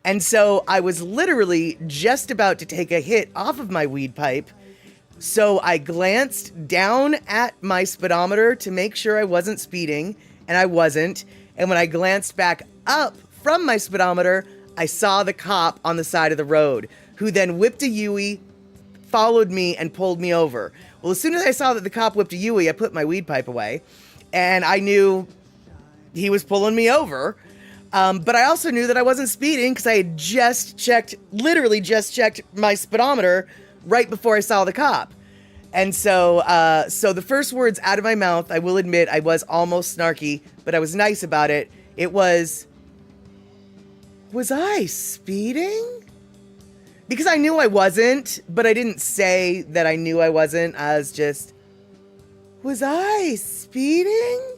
S1: And so I was literally just about to take a hit off of my weed pipe. So I glanced down at my speedometer to make sure I wasn't speeding, and I wasn't. And when I glanced back up from my speedometer, I saw the cop on the side of the road, who then whipped a Yui, followed me, and pulled me over. Well, as soon as I saw that the cop whipped a Yui, I put my weed pipe away, and I knew he was pulling me over. But I also knew that I wasn't speeding because I had literally just checked my speedometer right before I saw the cop. And so the first words out of my mouth, I will admit, I was almost snarky, but I was nice about it. It was I speeding? Because I knew I wasn't, but I didn't say that I knew I wasn't. I was just, was I speeding?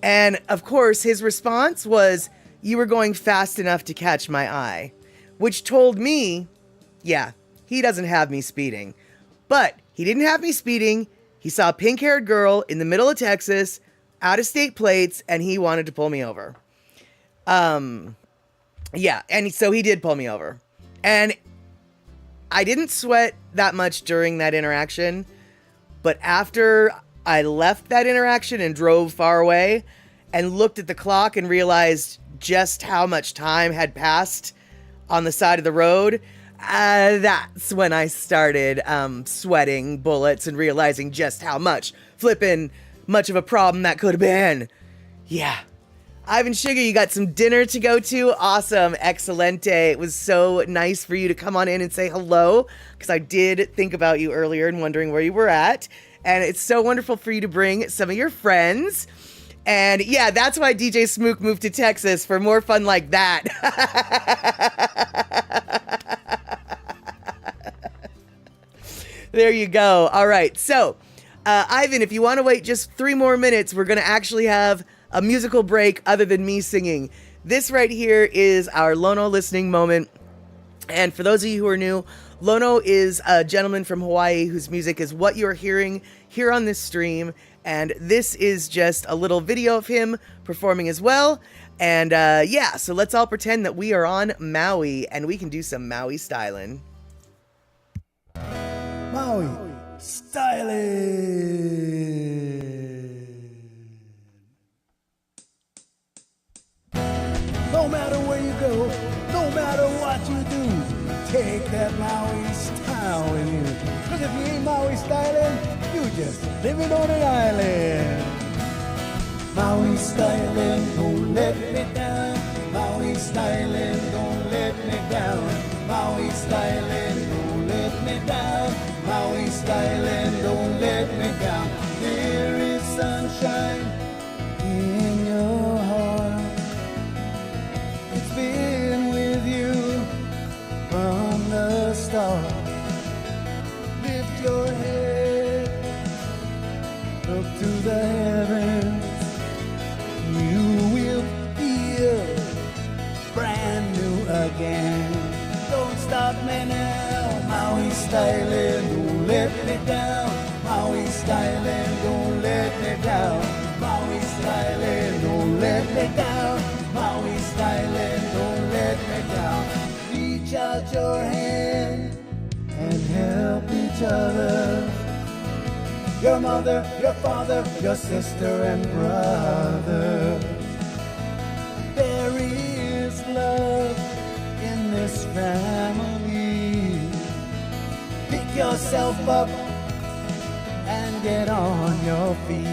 S1: And of course, his response was, "You were going fast enough to catch my eye," which told me, yeah, he doesn't have me speeding. But he didn't have me speeding. He saw a pink-haired girl in the middle of Texas, out-of-state plates, and he wanted to pull me over. Yeah, and so he did pull me over. And I didn't sweat that much during that interaction, but after I left that interaction and drove far away and looked at the clock and realized just how much time had passed on the side of the road, that's when I started sweating bullets and realizing just how much of a problem that could have been. Yeah. Ivan Sugar, you got some dinner to go to? Awesome. Excelente. It was so nice for you to come on in and say hello, because I did think about you earlier and wondering where you were at. And it's so wonderful for you to bring some of your friends. And yeah, that's why DJ Smook moved to Texas, for more fun like that. There you go. All right. So, Ivan, if you want to wait just 3 more minutes, we're going to actually have a musical break other than me singing. This right here is our Lono listening moment. And for those of you who are new, Lono is a gentleman from Hawaii whose music is what you're hearing here on this stream. And this is just a little video of him performing as well. And yeah, so let's all pretend that we are on Maui and we can do some Maui Stylin.
S3: Maui Stylin. No matter where you go, no matter what you do, take that Maui style with you. Cause if you ain't Maui Stylin', you just living on an island. Maui Stylin', don't let me down. Maui Stylin', don't down. Maui Stylin, don't let me down. Maui Stylin, don't let me down. There is sunshine in your heart. It's been with you from the start. Lift your head, look to the heavens. You will feel brand new again. Don't stop me now. Maui Stylin, don't let me down. Maui Stylin, don't let me down. Maui Stylin, don't let me down. Maui Stylin, don't let me down. Reach out your hand and help each other. Your mother, your father, your sister and brother. There is love in this family. Pick yourself up and get on your feet.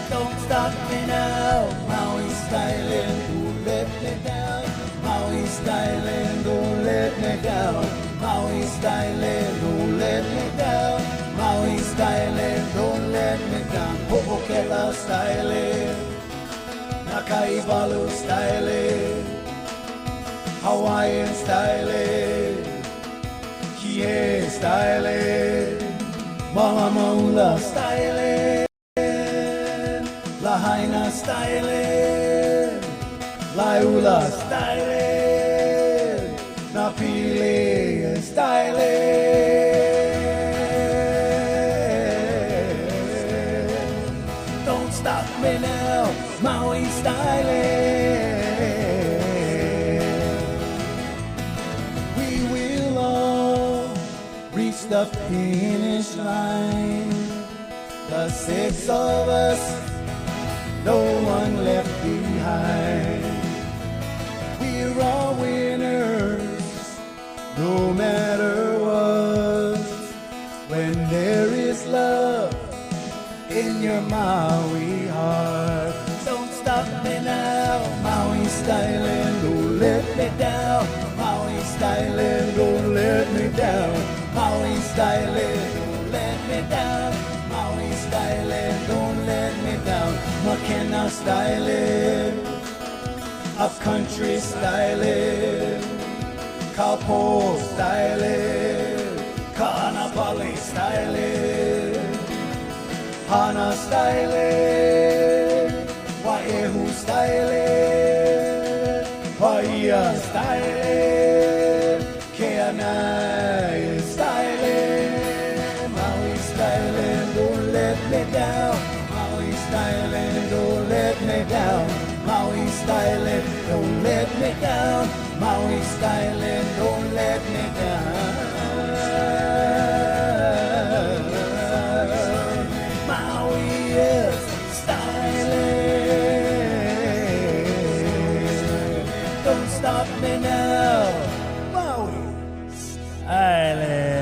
S3: Don't stop me now. Maui Stylin, don't let me down. Maui Stylin, don't let me down. Maui Stylin, don't let me down. Maui Stylin, don't let me down. Ho'okela Stylin, Nakaibalu Stylin, Hawaiian Stylin, Kie Stylin, Mahamaula Stylin, Lahaina Stylin, Laiula Stylin, Napili Stylin. Don't stop me now, Maui Stylin. We will all reach the finish line. The six of us, no one left behind. We're all winners, no matter what. When there is love in your Maui heart. Don't stop me now, Maui Stylin, don't let me down. Maui Stylin, don't let me down. Maui Stylin, don't let me down. Maui Stylin, don't let me down. Makena Stylin, upcountry Stylin, Kaupo Stylin, Kaanapali Stylin, Hana Stylin, Waehu Stylin, Waia Stylin, Keanai Stylin. Maui Stylin, don't let me down. Maui Stylin, don't let me down. Maui Stylin, don't let me down. Maui Stylin, don't let me down. Maui is Stylin. Don't stop me now. Maui Stylin.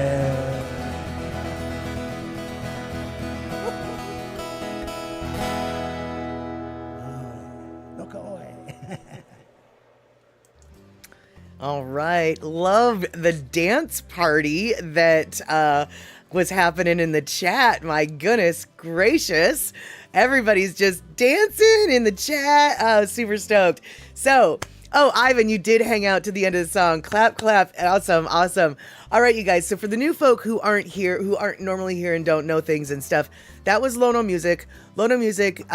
S3: Look away.
S1: All right. Love the dance party that was happening in the chat. My goodness gracious. Everybody's just dancing in the chat. Super stoked. So, Ivan, you did hang out to the end of the song. Clap, clap. Awesome, awesome. All right, you guys. So for the new folk who aren't here, who aren't normally here and don't know things and stuff, that was Lono Music. Lono Music,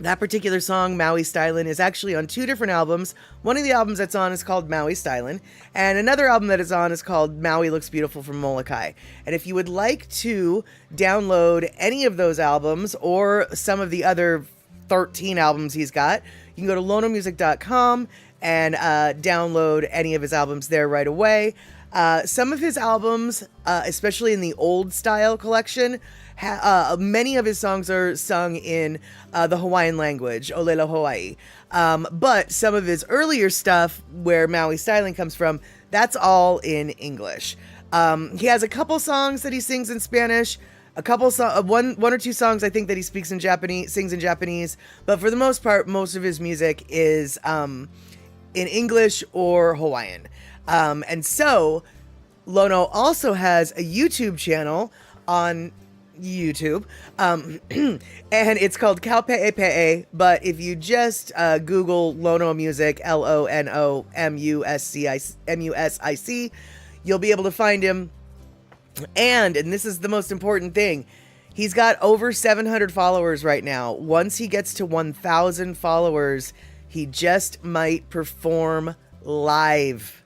S1: that particular song, Maui Stylin, is actually on two different albums. One of the albums that's on is called Maui Stylin, and another album that is on is called Maui Looks Beautiful from Molokai. And if you would like to download any of those albums or some of the other 13 albums he's got, you can go to lonomusic.com and download any of his albums there right away. Some of his albums, especially in the old style collection, many of his songs are sung in the Hawaiian language, Olela Hawaii. But some of his earlier stuff, where Maui Stylin comes from, that's all in English. He has a couple songs that he sings in Spanish, a couple one or two songs I think that he sings in Japanese. But for the most part, most of his music is in English or Hawaiian. And so Lono also has a YouTube channel on YouTube, and it's called Kaupe'epe'e, but if you just Google Lono Music, LONOMUSIC, you'll be able to find him. And this is the most important thing, he's got over 700 followers right now. Once he gets to 1,000 followers, he just might perform live.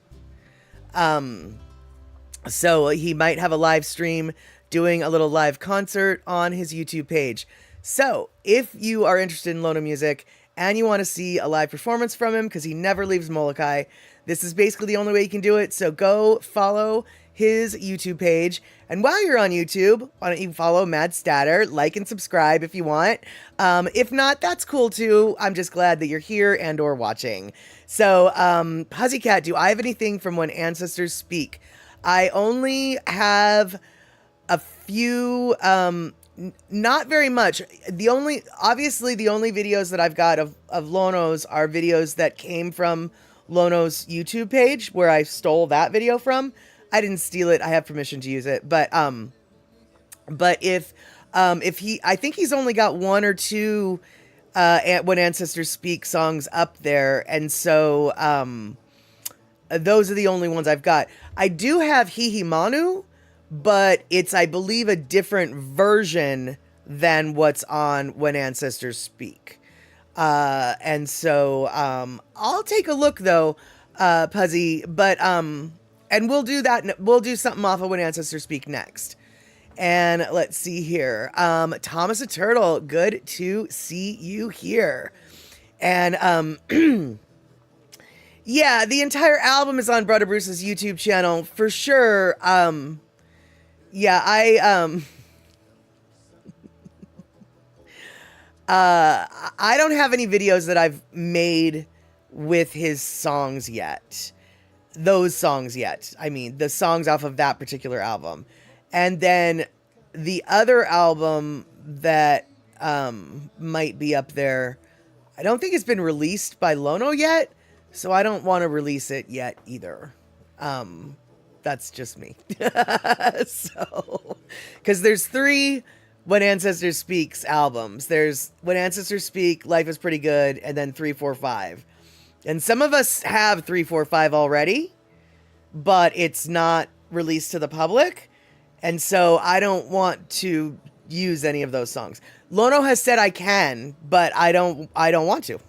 S1: So he might have a live stream doing a little live concert on his YouTube page. So if you are interested in Lono music and you want to see a live performance from him, because he never leaves Molokai, this is basically the only way you can do it. So go follow his YouTube page. And while you're on YouTube, why don't you follow Mad Statter, like and subscribe if you want. If not, that's cool too. I'm just glad that you're here and or watching. So Pussycat, do I have anything from When Ancestors Speak? I only have a few, not very much. Obviously the only videos that I've got of Lono's are videos that came from Lono's YouTube page, where I stole that video from. I didn't steal it. I have permission to use it. But if he, I think he's only got one or two, When Ancestors Speak songs up there. And so, those are the only ones I've got. I do have Hihimanu, but it's, I believe, a different version than what's on When Ancestors Speak. And so, I'll take a look though, Puzzy, but, and we'll do that. We'll do something off of When Ancestors Speak next. And let's see here. Thomas a Turtle, good to see you here. And, yeah, the entire album is on Brother Bruce's YouTube channel for sure. Yeah, I don't have any videos that I've made with his songs yet. Those songs yet. I mean, the songs off of that particular album. And then the other album that might be up there, I don't think it's been released by Lono yet, so I don't want to release it yet either. That's just me. So, because there's 3 When Ancestors Speaks albums. There's When Ancestors Speak, Life is Pretty Good, and then 3, 4, 5. And some of us have 3, 4, 5 already, but it's not released to the public. And so I don't want to use any of those songs. Lono has said I can, but I don't want to.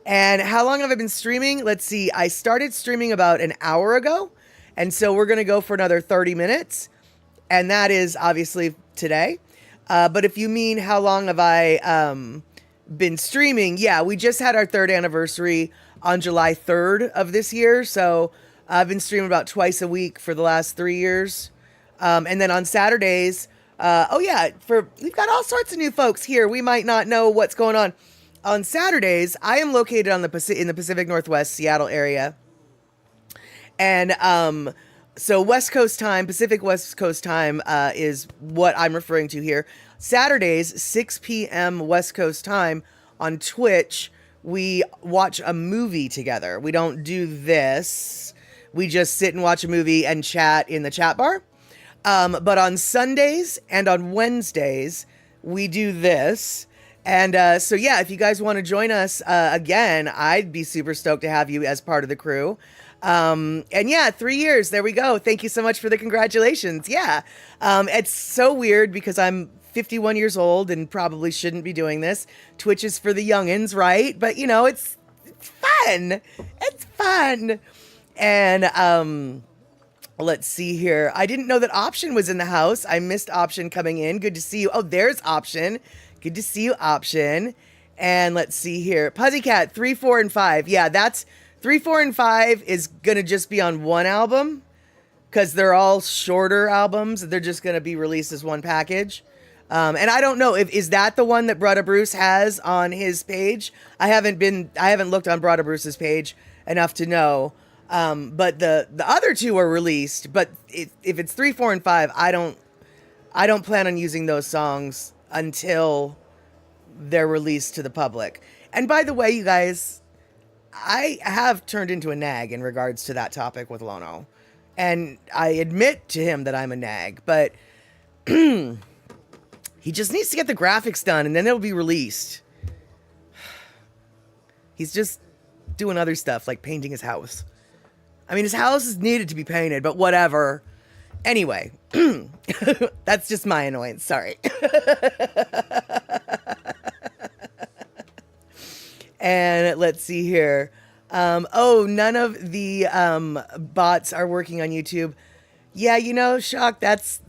S1: And how long have I been streaming? Let's see. I started streaming about an hour ago. And so we're going to go for another 30 minutes. And that is obviously today. But if you mean how long have I been streaming? Yeah, we just had our 3rd anniversary on July 3rd of this year. So I've been streaming about twice a week for the last 3 years. And then on Saturdays, we've got all sorts of new folks here. We might not know what's going on. On Saturdays, I am located in the Pacific Northwest, Seattle area. And so West Coast time, Pacific West Coast time is what I'm referring to here. Saturdays, 6 p.m. West Coast time on Twitch, we watch a movie together. We don't do this. We just sit and watch a movie and chat in the chat bar. But on Sundays and on Wednesdays, we do this. And so, yeah, if you guys want to join us again, I'd be super stoked to have you as part of the crew. And yeah, 3 years. There we go. Thank you so much for the congratulations. Yeah. It's so weird because I'm 51 years old and probably shouldn't be doing this. Twitch is for the youngins, right? But, you know, it's fun. It's fun. And let's see here. I didn't know that Option was in the house. I missed Option coming in. Good to see you. Oh, there's Option. Good to see you, Option. And let's see here. Pussycat, 3, 4, and 5. Yeah, that's 3, 4, and 5 is going to just be on one album because they're all shorter albums. They're just going to be released as one package. And I don't know is that the one that Brother Bruce has on his page? I haven't looked on Brother Bruce's page enough to know. But the other 2 are released, but if it's 3, 4, and 5, I don't plan on using those songs until they're released to the public. And by the way, you guys, I have turned into a nag in regards to that topic with Lono. And I admit to him that I'm a nag, but he just needs to get the graphics done and then it'll be released. He's just doing other stuff like painting his house. I mean, his house is needed to be painted, but whatever. Anyway, that's just my annoyance. Sorry. And let's see here. None of the bots are working on YouTube. Yeah, you know, Shock, that's...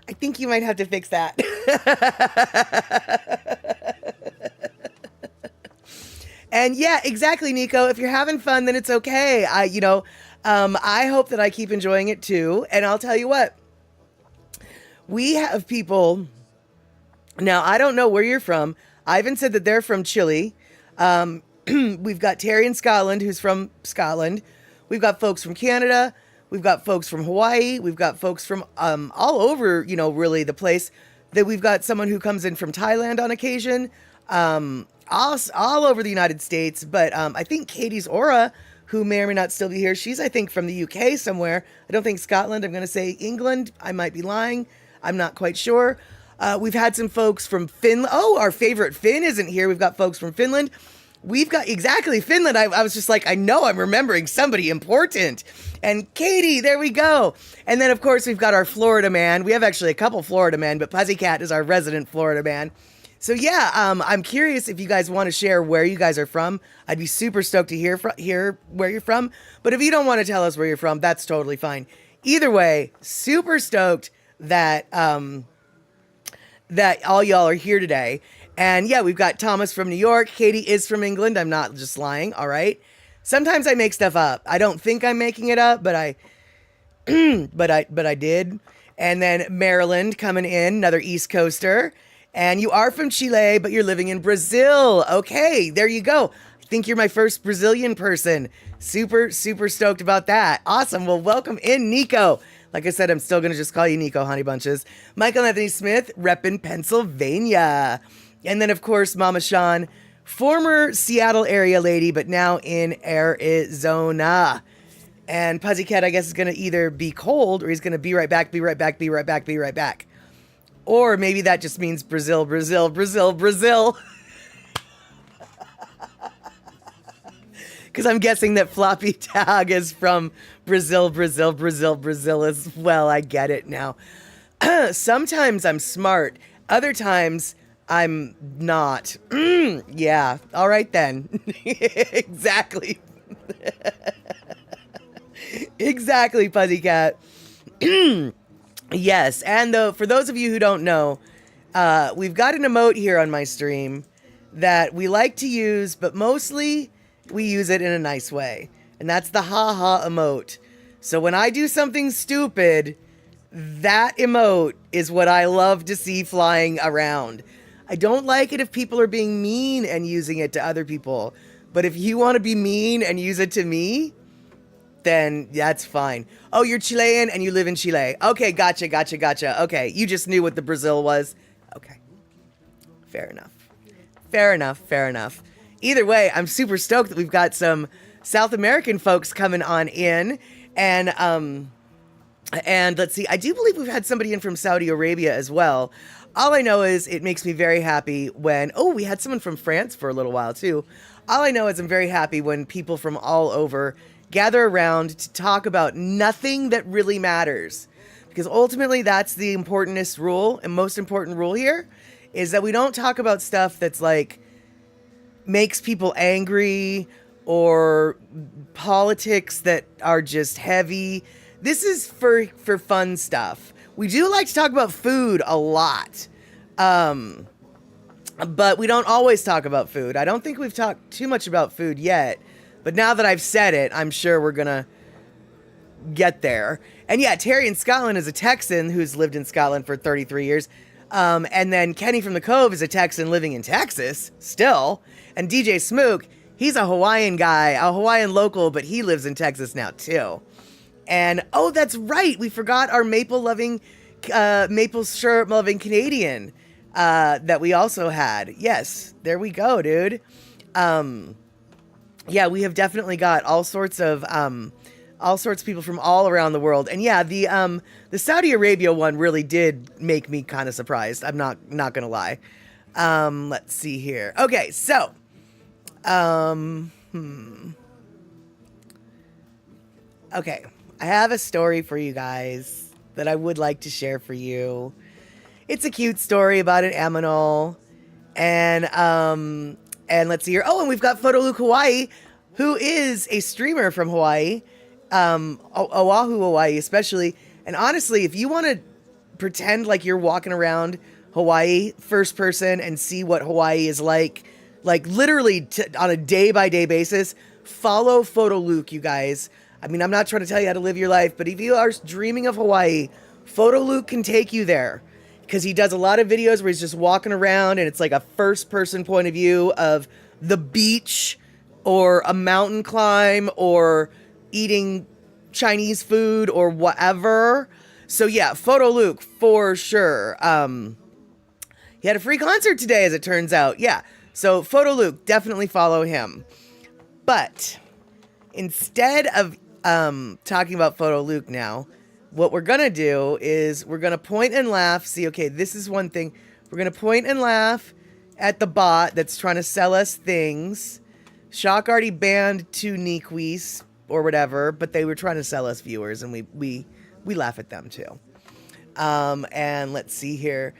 S1: I think you might have to fix that. And yeah, exactly, Nico. If you're having fun, then it's okay. I hope that I keep enjoying it too. And I'll tell you what. We have people... Now, I don't know where you're from. Ivan said that they're from Chile. We've got Terry in Scotland, who's from Scotland. We've got folks from Canada. We've got folks from Hawaii. We've got folks from all over, really the place. That we've got someone who comes in from Thailand on occasion. All over the United States. But I think Katie's Aura, who may or may not still be here, she's, I think, from the UK somewhere. I don't think Scotland. I'm going to say England. I might be lying. I'm not quite sure. We've had some folks from Finland. Oh, our favorite Finn isn't here. We've got folks from Finland. We've got exactly Finland. I was just like, I know I'm remembering somebody important. And Katie, there we go. And then, of course, we've got our Florida man. We have actually a couple Florida men, but Pussycat is our resident Florida man. So yeah, I'm curious if you guys want to share where you guys are from. I'd be super stoked to hear where you're from. But if you don't want to tell us where you're from, that's totally fine. Either way, super stoked that that all y'all are here today. And yeah, we've got Thomas from New York. Katie is from England. I'm not just lying. All right. Sometimes I make stuff up. I don't think I'm making it up, but I did. And then Maryland coming in, another East Coaster. And you are from Chile, but you're living in Brazil. Okay, there you go. I think you're my first Brazilian person. Super, super stoked about that. Awesome. Well, welcome in, Nico. Like I said, I'm still going to just call you Nico, honey bunches. Michael Anthony Smith, Rrappin, Pennsylvania. And then, of course, Mama Sean, former Seattle area lady, but now in Arizona. And Pussycat, I guess, is going to either be cold or he's going to be right back, be right back, be right back, be right back. Or maybe that just means Brazil, Brazil, Brazil, Brazil. Because I'm guessing that Floppy Tag is from Brazil, Brazil, Brazil, Brazil as well. I get it now. Sometimes I'm smart. Other times I'm not. Yeah. All right then. Exactly. Exactly, Pussycat. Yes. And for those of you who don't know, we've got an emote here on my stream that we like to use, but mostly we use it in a nice way. And that's the ha-ha emote. So when I do something stupid, that emote is what I love to see flying around. I don't like it if people are being mean and using it to other people. But if you want to be mean and use it to me, then that's fine. Oh, you're Chilean and you live in Chile. Okay, gotcha, gotcha, gotcha. Okay, you just knew what the Brazil was. Okay, fair enough. Fair enough, fair enough. Either way, I'm super stoked that we've got some South American folks coming on in. And let's see, I do believe we've had somebody in from Saudi Arabia as well. All I know is it makes me very happy when, we had someone from France for a little while too. All I know is I'm very happy when people from all over gather around to talk about nothing that really matters. Because ultimately that's the importantest rule and most important rule here is that we don't talk about stuff that's like makes people angry or politics that are just heavy. This is for fun stuff. We do like to talk about food a lot. But we don't always talk about food. I don't think we've talked too much about food yet. But now that I've said it, I'm sure we're going to get there. And yeah, Terry in Scotland is a Texan who's lived in Scotland for 33 years. And then Kenny from the Cove is a Texan living in Texas still. And DJ Smook, he's a Hawaiian guy, a Hawaiian local, but he lives in Texas now too. And that's right. We forgot our maple syrup loving Canadian that we also had. Yes, there we go, dude. yeah, we have definitely got all sorts of people from all around the world. And yeah, the Saudi Arabia one really did make me kind of surprised. I'm not gonna lie. Let's see here. Okay, so okay, I have a story for you guys that I would like to share for you. It's a cute story about an aminal, and let's see here. Oh, and we've got Photo Luke Hawaii, who is a streamer from Hawaii, Oahu, Hawaii, especially. And honestly, if you want to pretend like you're walking around Hawaii first person and see what Hawaii is like literally on a day by day basis, follow Photo Luke, you guys. I mean, I'm not trying to tell you how to live your life, but if you are dreaming of Hawaii, Photo Luke can take you there, because he does a lot of videos where he's just walking around and it's like a first person point of view of the beach or a mountain climb or eating Chinese food or whatever. So yeah, Photo Luke for sure. He had a free concert today, as it turns out. Yeah. So Photo Luke, definitely follow him. But instead of talking about Photo Luke now, what we're going to do is we're going to point and laugh. See, okay, this is one thing. We're going to point and laugh at the bot that's trying to sell us things. Shock already banned 2 Niquis or whatever, but they were trying to sell us viewers, and we laugh at them too. And let's see here.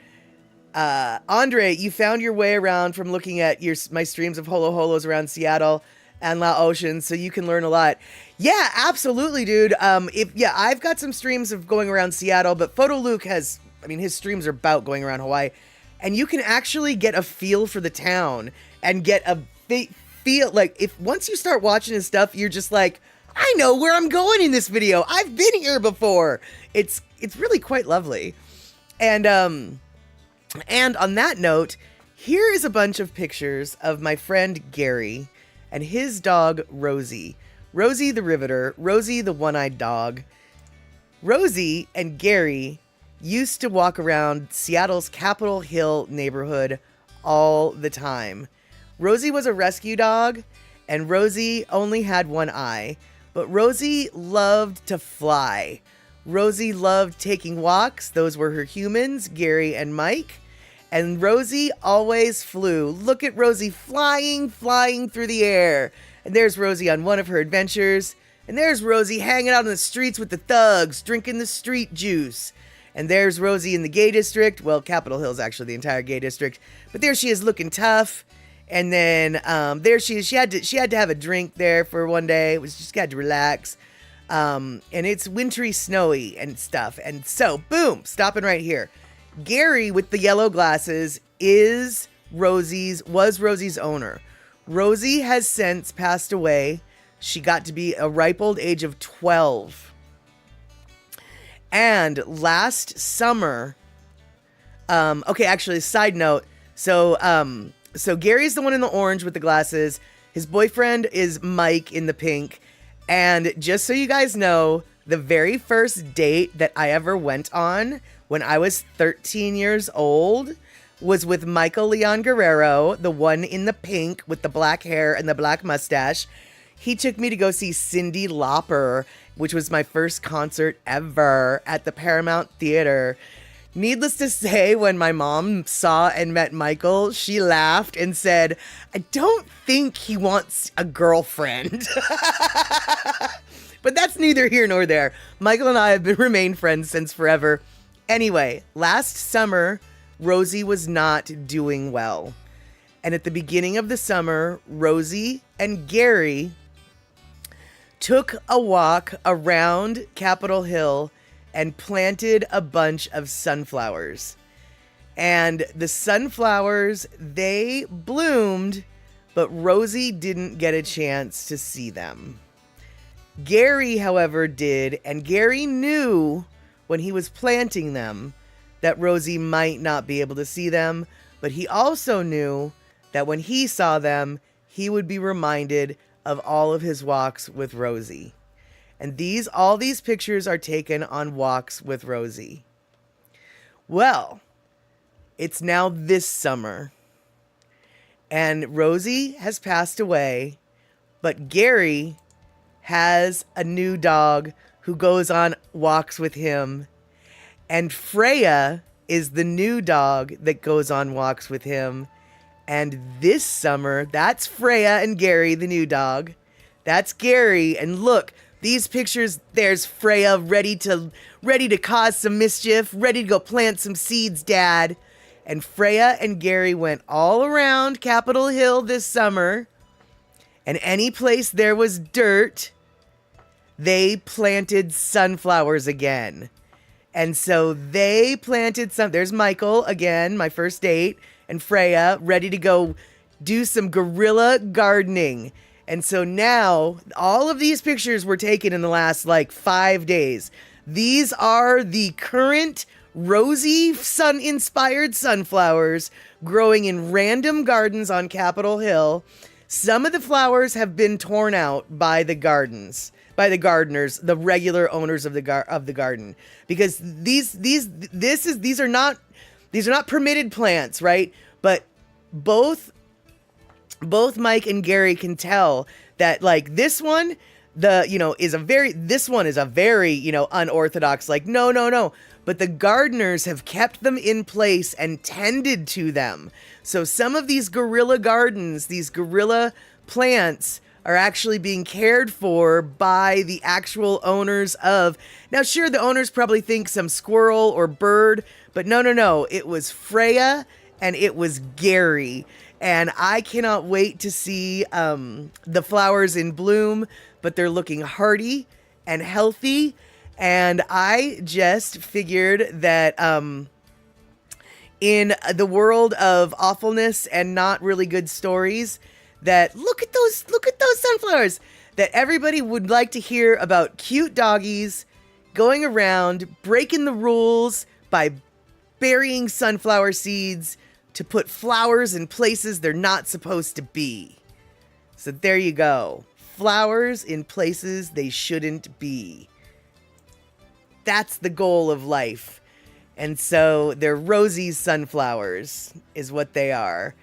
S1: Andre, you found your way around from looking at my streams of Holo Holos around Seattle and Laotian, so you can learn a lot. Yeah, absolutely, dude. I've got some streams of going around Seattle, but Photo Luke his streams are about going around Hawaii, and you can actually get a feel for the town and get a feel, like, if once you start watching his stuff, you're just like, I know where I'm going in this video. I've been here before. It's really quite lovely. And on that note, here is a bunch of pictures of my friend Gary and his dog Rosie. Rosie the Riveter, Rosie the one-eyed dog. Rosie and Gary used to walk around Seattle's Capitol Hill neighborhood all the time. Rosie was a rescue dog, and Rosie only had one eye, but Rosie loved to fly. Rosie loved taking walks. Those were her humans, Gary and Mike. And Rosie always flew. Look at Rosie flying through the air. And there's Rosie on one of her adventures. And there's Rosie hanging out in the streets with the thugs, drinking the street juice. And there's Rosie in the gay district. Well, Capitol Hill's actually the entire gay district. But there she is looking tough. And then there she is. She had to have a drink there for one day. It was just got to relax. And it's wintry, snowy and stuff. And so, boom, stopping right here. Gary with the yellow glasses was Rosie's owner. Rosie has since passed away. She got to be a ripe old age of 12. And last summer, side note. So Gary's the one in the orange with the glasses. His boyfriend is Mike in the pink. And just so you guys know, the very first date that I ever went on when I was 13 years old was with Michael Leon Guerrero, the one in the pink with the black hair and the black mustache. He took me to go see Cyndi Lauper, which was my first concert ever at the Paramount Theater. Needless to say, when my mom saw and met Michael, she laughed and said, I don't think he wants a girlfriend. But that's neither here nor there. Michael and I have remained friends since forever. Anyway, last summer, Rosie was not doing well. And at the beginning of the summer, Rosie and Gary took a walk around Capitol Hill and planted a bunch of sunflowers. And the sunflowers, they bloomed, but Rosie didn't get a chance to see them. Gary, however, did, and Gary knew when he was planting them that Rosie might not be able to see them, but he also knew that when he saw them, he would be reminded of all of his walks with Rosie. And all these pictures are taken on walks with Rosie. Well, it's now this summer, and Rosie has passed away, But Gary has a new dog who goes on walks with him. And Freya is the new dog that goes on walks with him. And this summer, that's Freya and Gary, the new dog. That's Gary. And look, these pictures, there's Freya ready to cause some mischief, ready to go plant some seeds, Dad. And Freya and Gary went all around Capitol Hill this summer. And any place there was dirt, they planted sunflowers again. And so they planted some. There's Michael again, my first date, and Freya ready to go do some guerrilla gardening. And so now all of these pictures were taken in the last 5 days. These are the current Rosie sun-inspired sunflowers growing in random gardens on Capitol Hill. Some of the flowers have been torn out by the gardeners, the regular owners of the garden, because these are not permitted plants, right? But both Mike and Gary can tell that this one is a very unorthodox, no. But the gardeners have kept them in place and tended to them. So some of these guerrilla gardens, these guerrilla plants, are actually being cared for by the actual owners of. Now, sure, the owners probably think some squirrel or bird, but no. It was Freya and it was Gary. And I cannot wait to see the flowers in bloom, but they're looking hardy and healthy. And I just figured that in the world of awfulness and not really good stories, that look at those sunflowers, that everybody would like to hear about cute doggies going around breaking the rules by burying sunflower seeds to put flowers in places they're not supposed to be. So there you go. Flowers in places they shouldn't be. That's the goal of life. And so they're Rosie's sunflowers is what they are.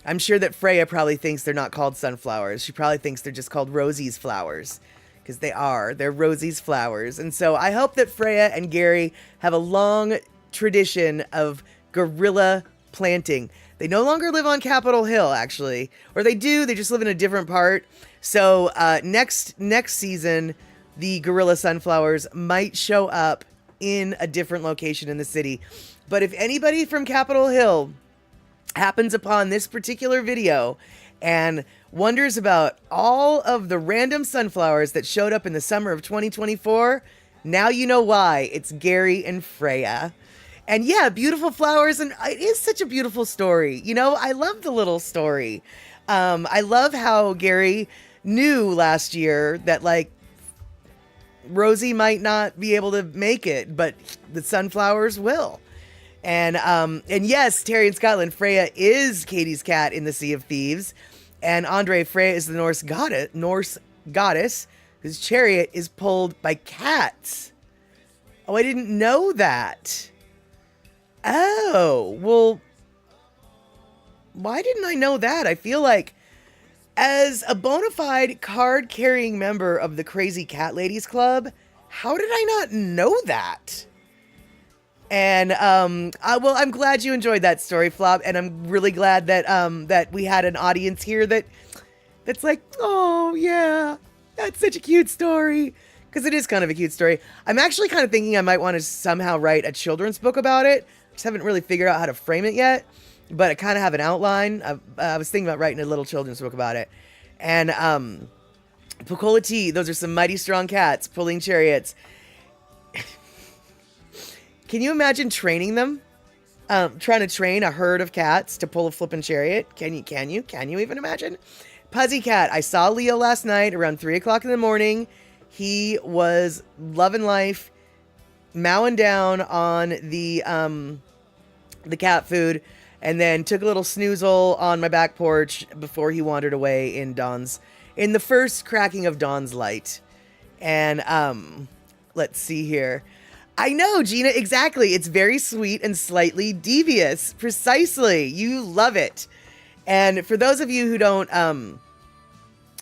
S1: I'm sure that Freya probably thinks they're not called sunflowers. She probably thinks they're just called Rosie's flowers, because they're Rosie's flowers. And so I hope that Freya and Gary have a long tradition of guerrilla planting. They no longer live on Capitol Hill, actually. Or they do, they just live in a different part. So next season, the guerrilla sunflowers might show up in a different location in the city. But if anybody from Capitol Hill happens upon this particular video and wonders about all of the random sunflowers that showed up in the summer of 2024, now you know why. It's Gary and Freya. And yeah, beautiful flowers, and it is such a beautiful story. I love the little story. I love how Gary knew last year that Rosie might not be able to make it, but the sunflowers will. And yes, Terry in Scotland, Freya is Katie's cat in the Sea of Thieves. And Andre, Freya is the Norse goddess whose chariot is pulled by cats. Oh, I didn't know that. Oh, well, why didn't I know that? I feel like as a bona fide card-carrying member of the Crazy Cat Ladies Club, how did I not know that? And, I'm glad you enjoyed that story, Flop, and I'm really glad that, that we had an audience here that's like, oh, yeah, that's such a cute story. Because it is kind of a cute story. I'm actually kind of thinking I might want to somehow write a children's book about it. Just haven't really figured out how to frame it yet, but I kind of have an outline. I was thinking about writing a little children's book about it. And, Pecola T, those are some mighty strong cats pulling chariots. Can you imagine training them? Trying to train a herd of cats to pull a flippin' chariot? Can you even imagine? Puzzy Cat, I saw Leo last night around 3 o'clock in the morning. He was loving life, mowing down on the cat food, and then took a little snoozle on my back porch before he wandered away in the first cracking of dawn's light. And let's see here. I know, Gina, exactly. It's very sweet and slightly devious. Precisely. You love it. And for those of you who don't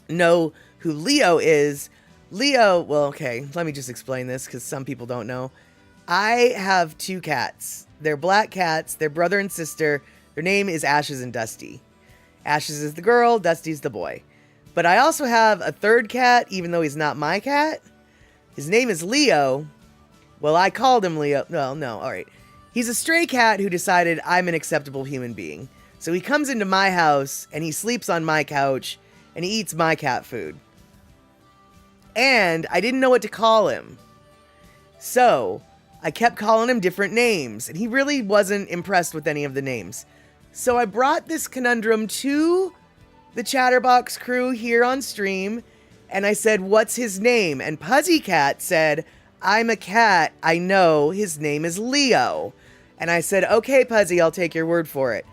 S1: know who Leo is, Leo, well, okay, let me just explain this because some people don't know. I have 2 cats. They're black cats. They're brother and sister. Their name is Ashes and Dusty. Ashes is the girl, Dusty's the boy. But I also have a 3rd cat, even though he's not my cat. His name is Leo. Well, I called him Leo. Well, no, all right. He's a stray cat who decided I'm an acceptable human being. So he comes into my house, and he sleeps on my couch, and he eats my cat food. And I didn't know what to call him. So I kept calling him different names, and he really wasn't impressed with any of the names. So I brought this conundrum to the Chatterbox crew here on stream, and I said, what's his name? And Puzzy Cat said, I'm a cat. I know his name is Leo. And I said, okay, Puzzy, I'll take your word for it.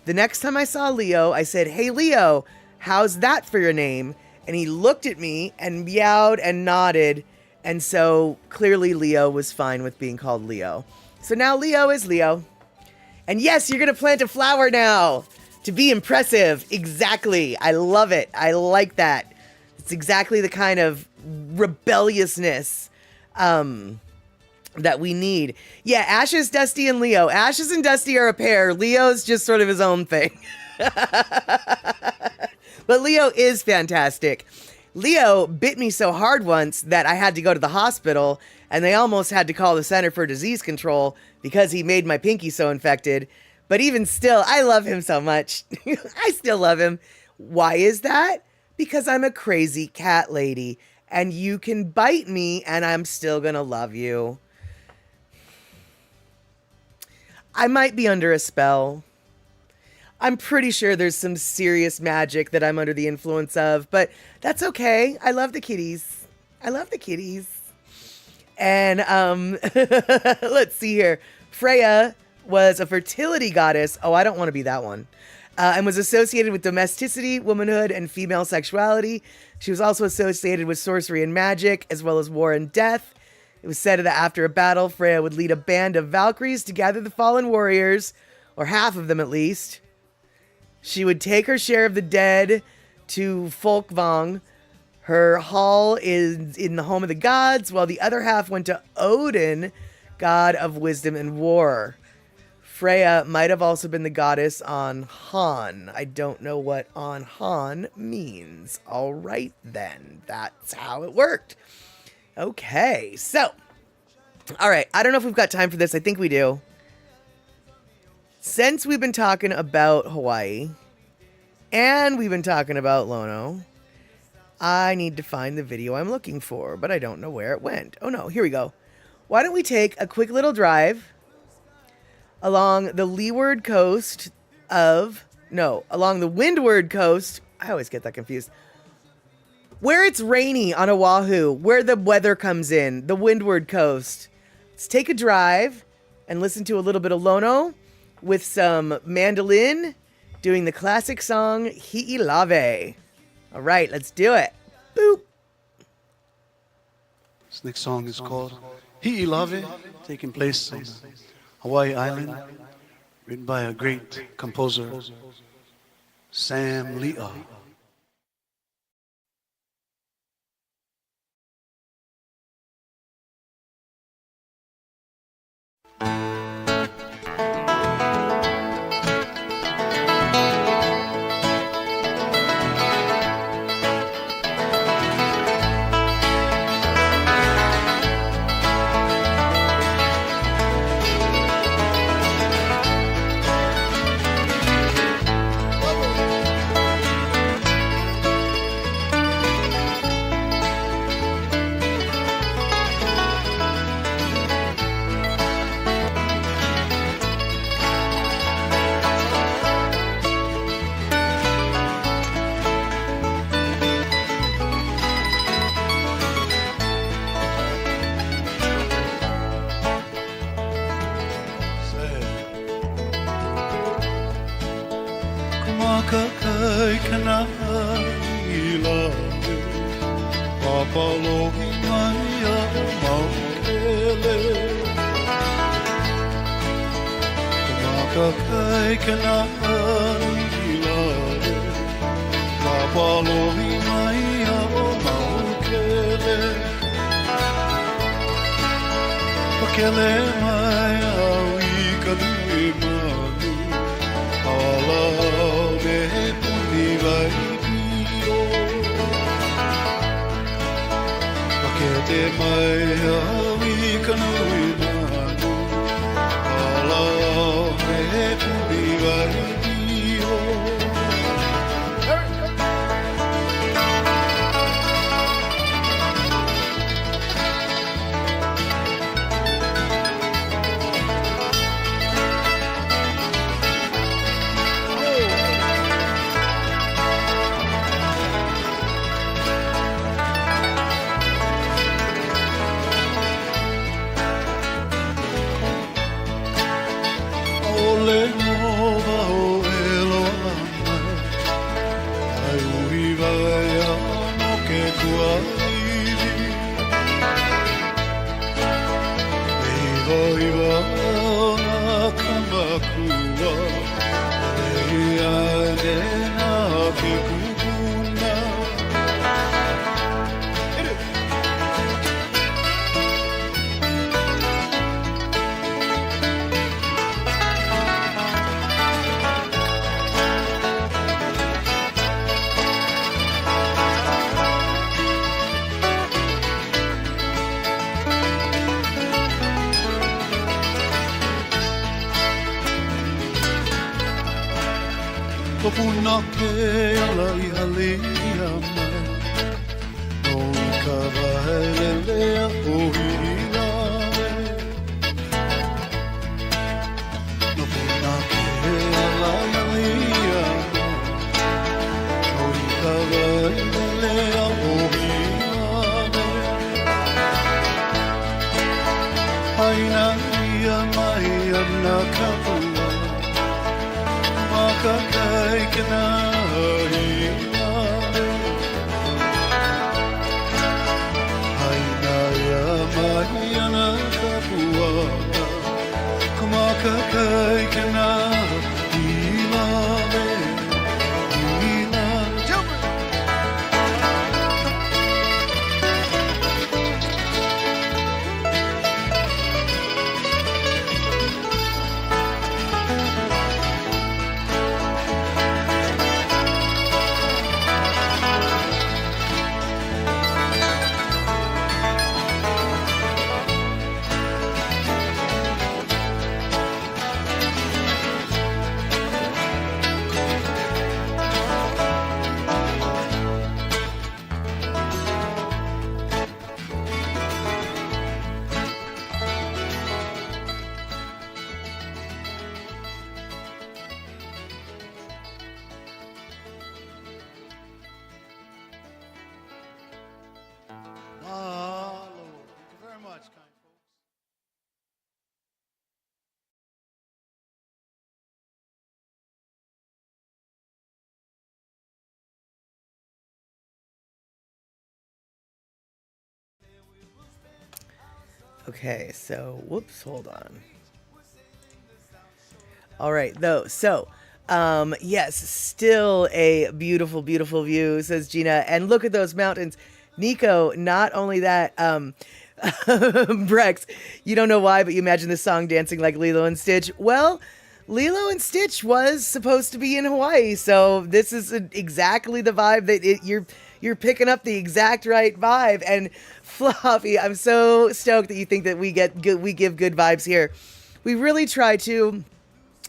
S1: The next time I saw Leo, I said, hey, Leo, how's that for your name? And he looked at me and meowed and nodded. And so clearly Leo was fine with being called Leo. So now Leo is Leo. And yes, you're going to plant a flower now to be impressive. Exactly. I love it. I like that. It's exactly the kind of rebelliousness that we need. Yeah, Ashes, Dusty, and Leo. Ashes and Dusty are a pair. Leo's just sort of his own thing. But Leo is fantastic. Leo bit me so hard once that I had to go to the hospital, and they almost had to call the Center for Disease Control because he made my pinky so infected. But even still, I love him so much. I still love him. Why is that? Because I'm a crazy cat lady, and you can bite me, and I'm still gonna love you. I might be under a spell. I'm pretty sure there's some serious magic that I'm under the influence of, but that's okay. I love the kitties. I love the kitties. And let's see here. Freya was a fertility goddess. Oh, I don't want to be that one. And was associated with domesticity, womanhood, and female sexuality. She was also associated with sorcery and magic, as well as war and death. It was said that after a battle, Freya would lead a band of Valkyries to gather the fallen warriors, or half of them at least. She would take her share of the dead to Folkvang. Her hall is in the home of the gods, while the other half went to Odin, god of wisdom and war. Freya might have also been the goddess on Han. I don't know what on Han means. All right, then. That's how it worked. Okay, so. All right, I don't know if we've got time for this. I think we do. Since we've been talking about Hawaii, and we've been talking about Lono, I need to find the video I'm looking for, but I don't know where it went. Oh no, here we go. Why don't we take a quick little drive along the leeward coast of, no, along the windward coast. I always get that confused. Where it's rainy on Oahu, where the weather comes in, the windward coast. Let's take a drive and listen to a little bit of Lono with some mandolin doing the classic song Hi'ilave. All right, let's do it. Boop.
S4: This next song is called Hi'ilave, taking place on Hawaii Island, written by a great composer, Sam Leah. Ka kai kana ilale, ka palohi mai kele mai au I ka nui manu Ala me he puni vai pio Pakete mai au I ka nui manu Ala me he puni vai pio Ole nova o eloa mai Ai ui vai amo ke kua iwi Ei voi wana kamakua Ei ane na ke kupuna Kopuna ke ala I halia mai No I ka wahelelea o hirawe Kopuna ke ala I halia mai No I ka wahelelea o hirawe Haina ia mai ana kapua Makakai kena hina Haina ia mai ana kapuana Kumakakai kena hina Hina Mahalo. Thank you very much, kind folks.
S1: Okay, so whoops, hold on. All right, though. So, yes, still a beautiful, beautiful view, says Gina. And look at those mountains. Nico, not only that, Brex, you don't know why, but you imagine this song dancing like Lilo and Stitch. Well, Lilo and Stitch was supposed to be in Hawaii, so this is exactly the vibe that you're picking up the exact right vibe. And Fluffy, I'm so stoked that you think that we give good vibes here. We really try to.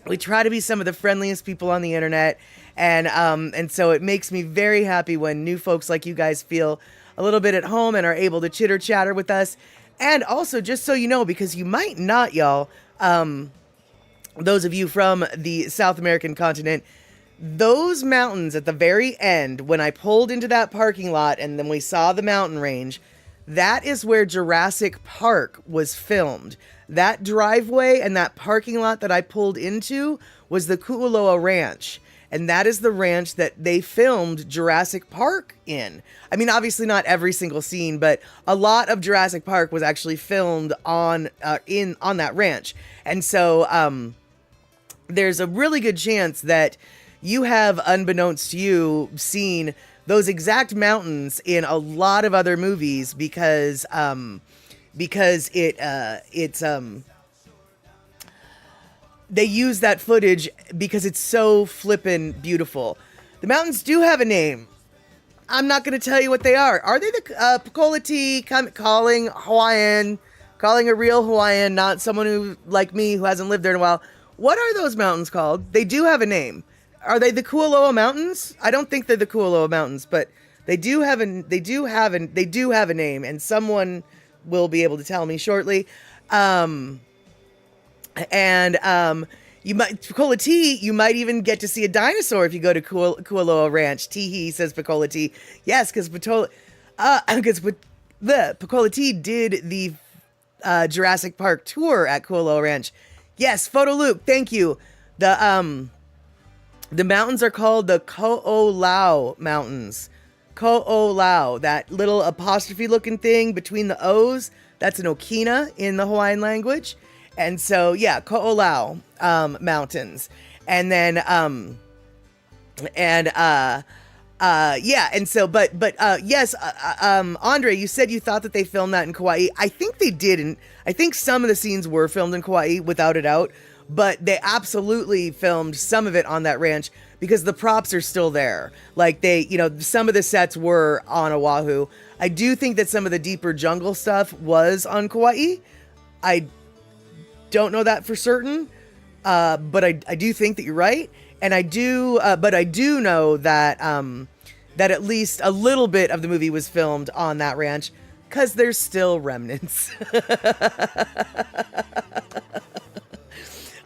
S1: We try to be some of the friendliest people on the internet, and so it makes me very happy when new folks like you guys feel a little bit at home and are able to chitter chatter with us. And also, just so you know, because you might not, y'all, those of you from the South American continent, those mountains at the very end, when I pulled into that parking lot and then we saw the mountain range, that is where Jurassic Park was filmed. That driveway and that parking lot that I pulled into was the Kualoa Ranch. And that is the ranch that they filmed Jurassic Park in. I mean, obviously not every single scene, but a lot of Jurassic Park was actually filmed on that ranch. And so there's a really good chance that you have, unbeknownst to you, seen those exact mountains in a lot of other movies because because they use that footage because it's so flippin' beautiful. The mountains do have a name. I'm not going to tell you what they are. Are they the Pakolati calling Hawaiian, calling a real Hawaiian, not someone who like me who hasn't lived there in a while? What are those mountains called? They do have a name. Are they the Kualoa Mountains? I don't think they're the Kualoa Mountains, but they do have a name, and someone will be able to tell me shortly. Pakolati, you might even get to see a dinosaur if you go to Kualoa Ranch. Teehee says Pakolati. Yes, because Pakolati did the Jurassic Park tour at Kualoa Ranch. Yes, Photo Luke, thank you. The mountains are called the Ko'olau Mountains. Ko'olau, that little apostrophe looking thing between the O's, that's an okina in the Hawaiian language. And so, yeah, Ko'olau Mountains. And then, yes, Andre, you said you thought that they filmed that in Kauai. I think they didn't. I think some of the scenes were filmed in Kauai, without a doubt. But they absolutely filmed some of it on that ranch because the props are still there. Like some of the sets were on Oahu. I do think that some of the deeper jungle stuff was on Kauai. I don't know that for certain, but I do think that you're right. And I do know that that at least a little bit of the movie was filmed on that ranch because there's still remnants.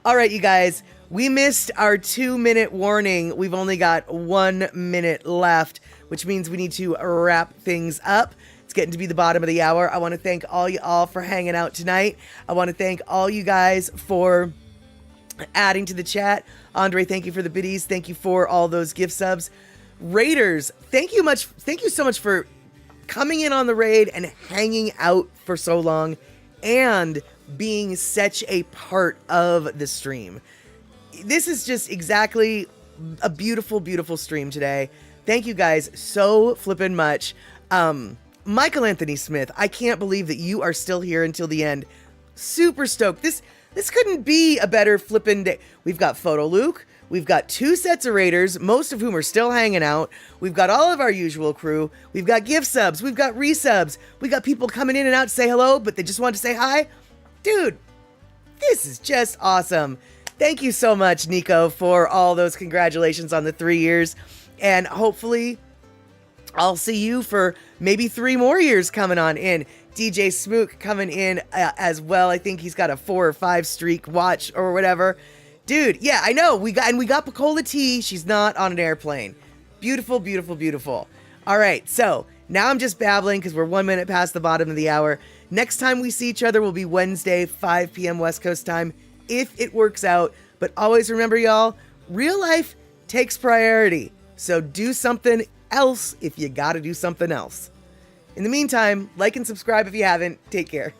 S1: All right, you guys, we missed our 2-minute warning. We've only got 1 minute left, which means we need to wrap things up. It's getting to be the bottom of the hour. I want to thank all you all for hanging out tonight. I want to thank all you guys for adding to the chat. Andre, thank you for the biddies. Thank you for all those gift subs. Raiders, thank you so much for coming in on the raid and hanging out for so long and being such a part of the stream. This is just exactly a beautiful, beautiful stream today. Thank you guys so flippin' much. Michael Anthony Smith, I can't believe that you are still here until the end. Super stoked. This couldn't be a better flippin' day. We've got Photo Luke. We've got 2 sets of Raiders, most of whom are still hanging out. We've got all of our usual crew. We've got gift subs. We've got resubs. We got people coming in and out to say hello, but they just want to say hi. Dude, this is just awesome. Thank you so much, Nico, for all those congratulations on the 3 years. And hopefully I'll see you for maybe 3 more years coming on in. DJ Smook coming in as well. I think he's got a 4 or 5 streak watch or whatever. Dude, yeah, I know. We got Pakola T. She's not on an airplane. Beautiful, beautiful, beautiful. All right, so now I'm just babbling because we're 1 minute past the bottom of the hour. Next time we see each other will be Wednesday, 5 p.m. West Coast time, if it works out. But always remember, y'all, real life takes priority. So do something else if you gotta do something else. In the meantime, like and subscribe if you haven't. Take care.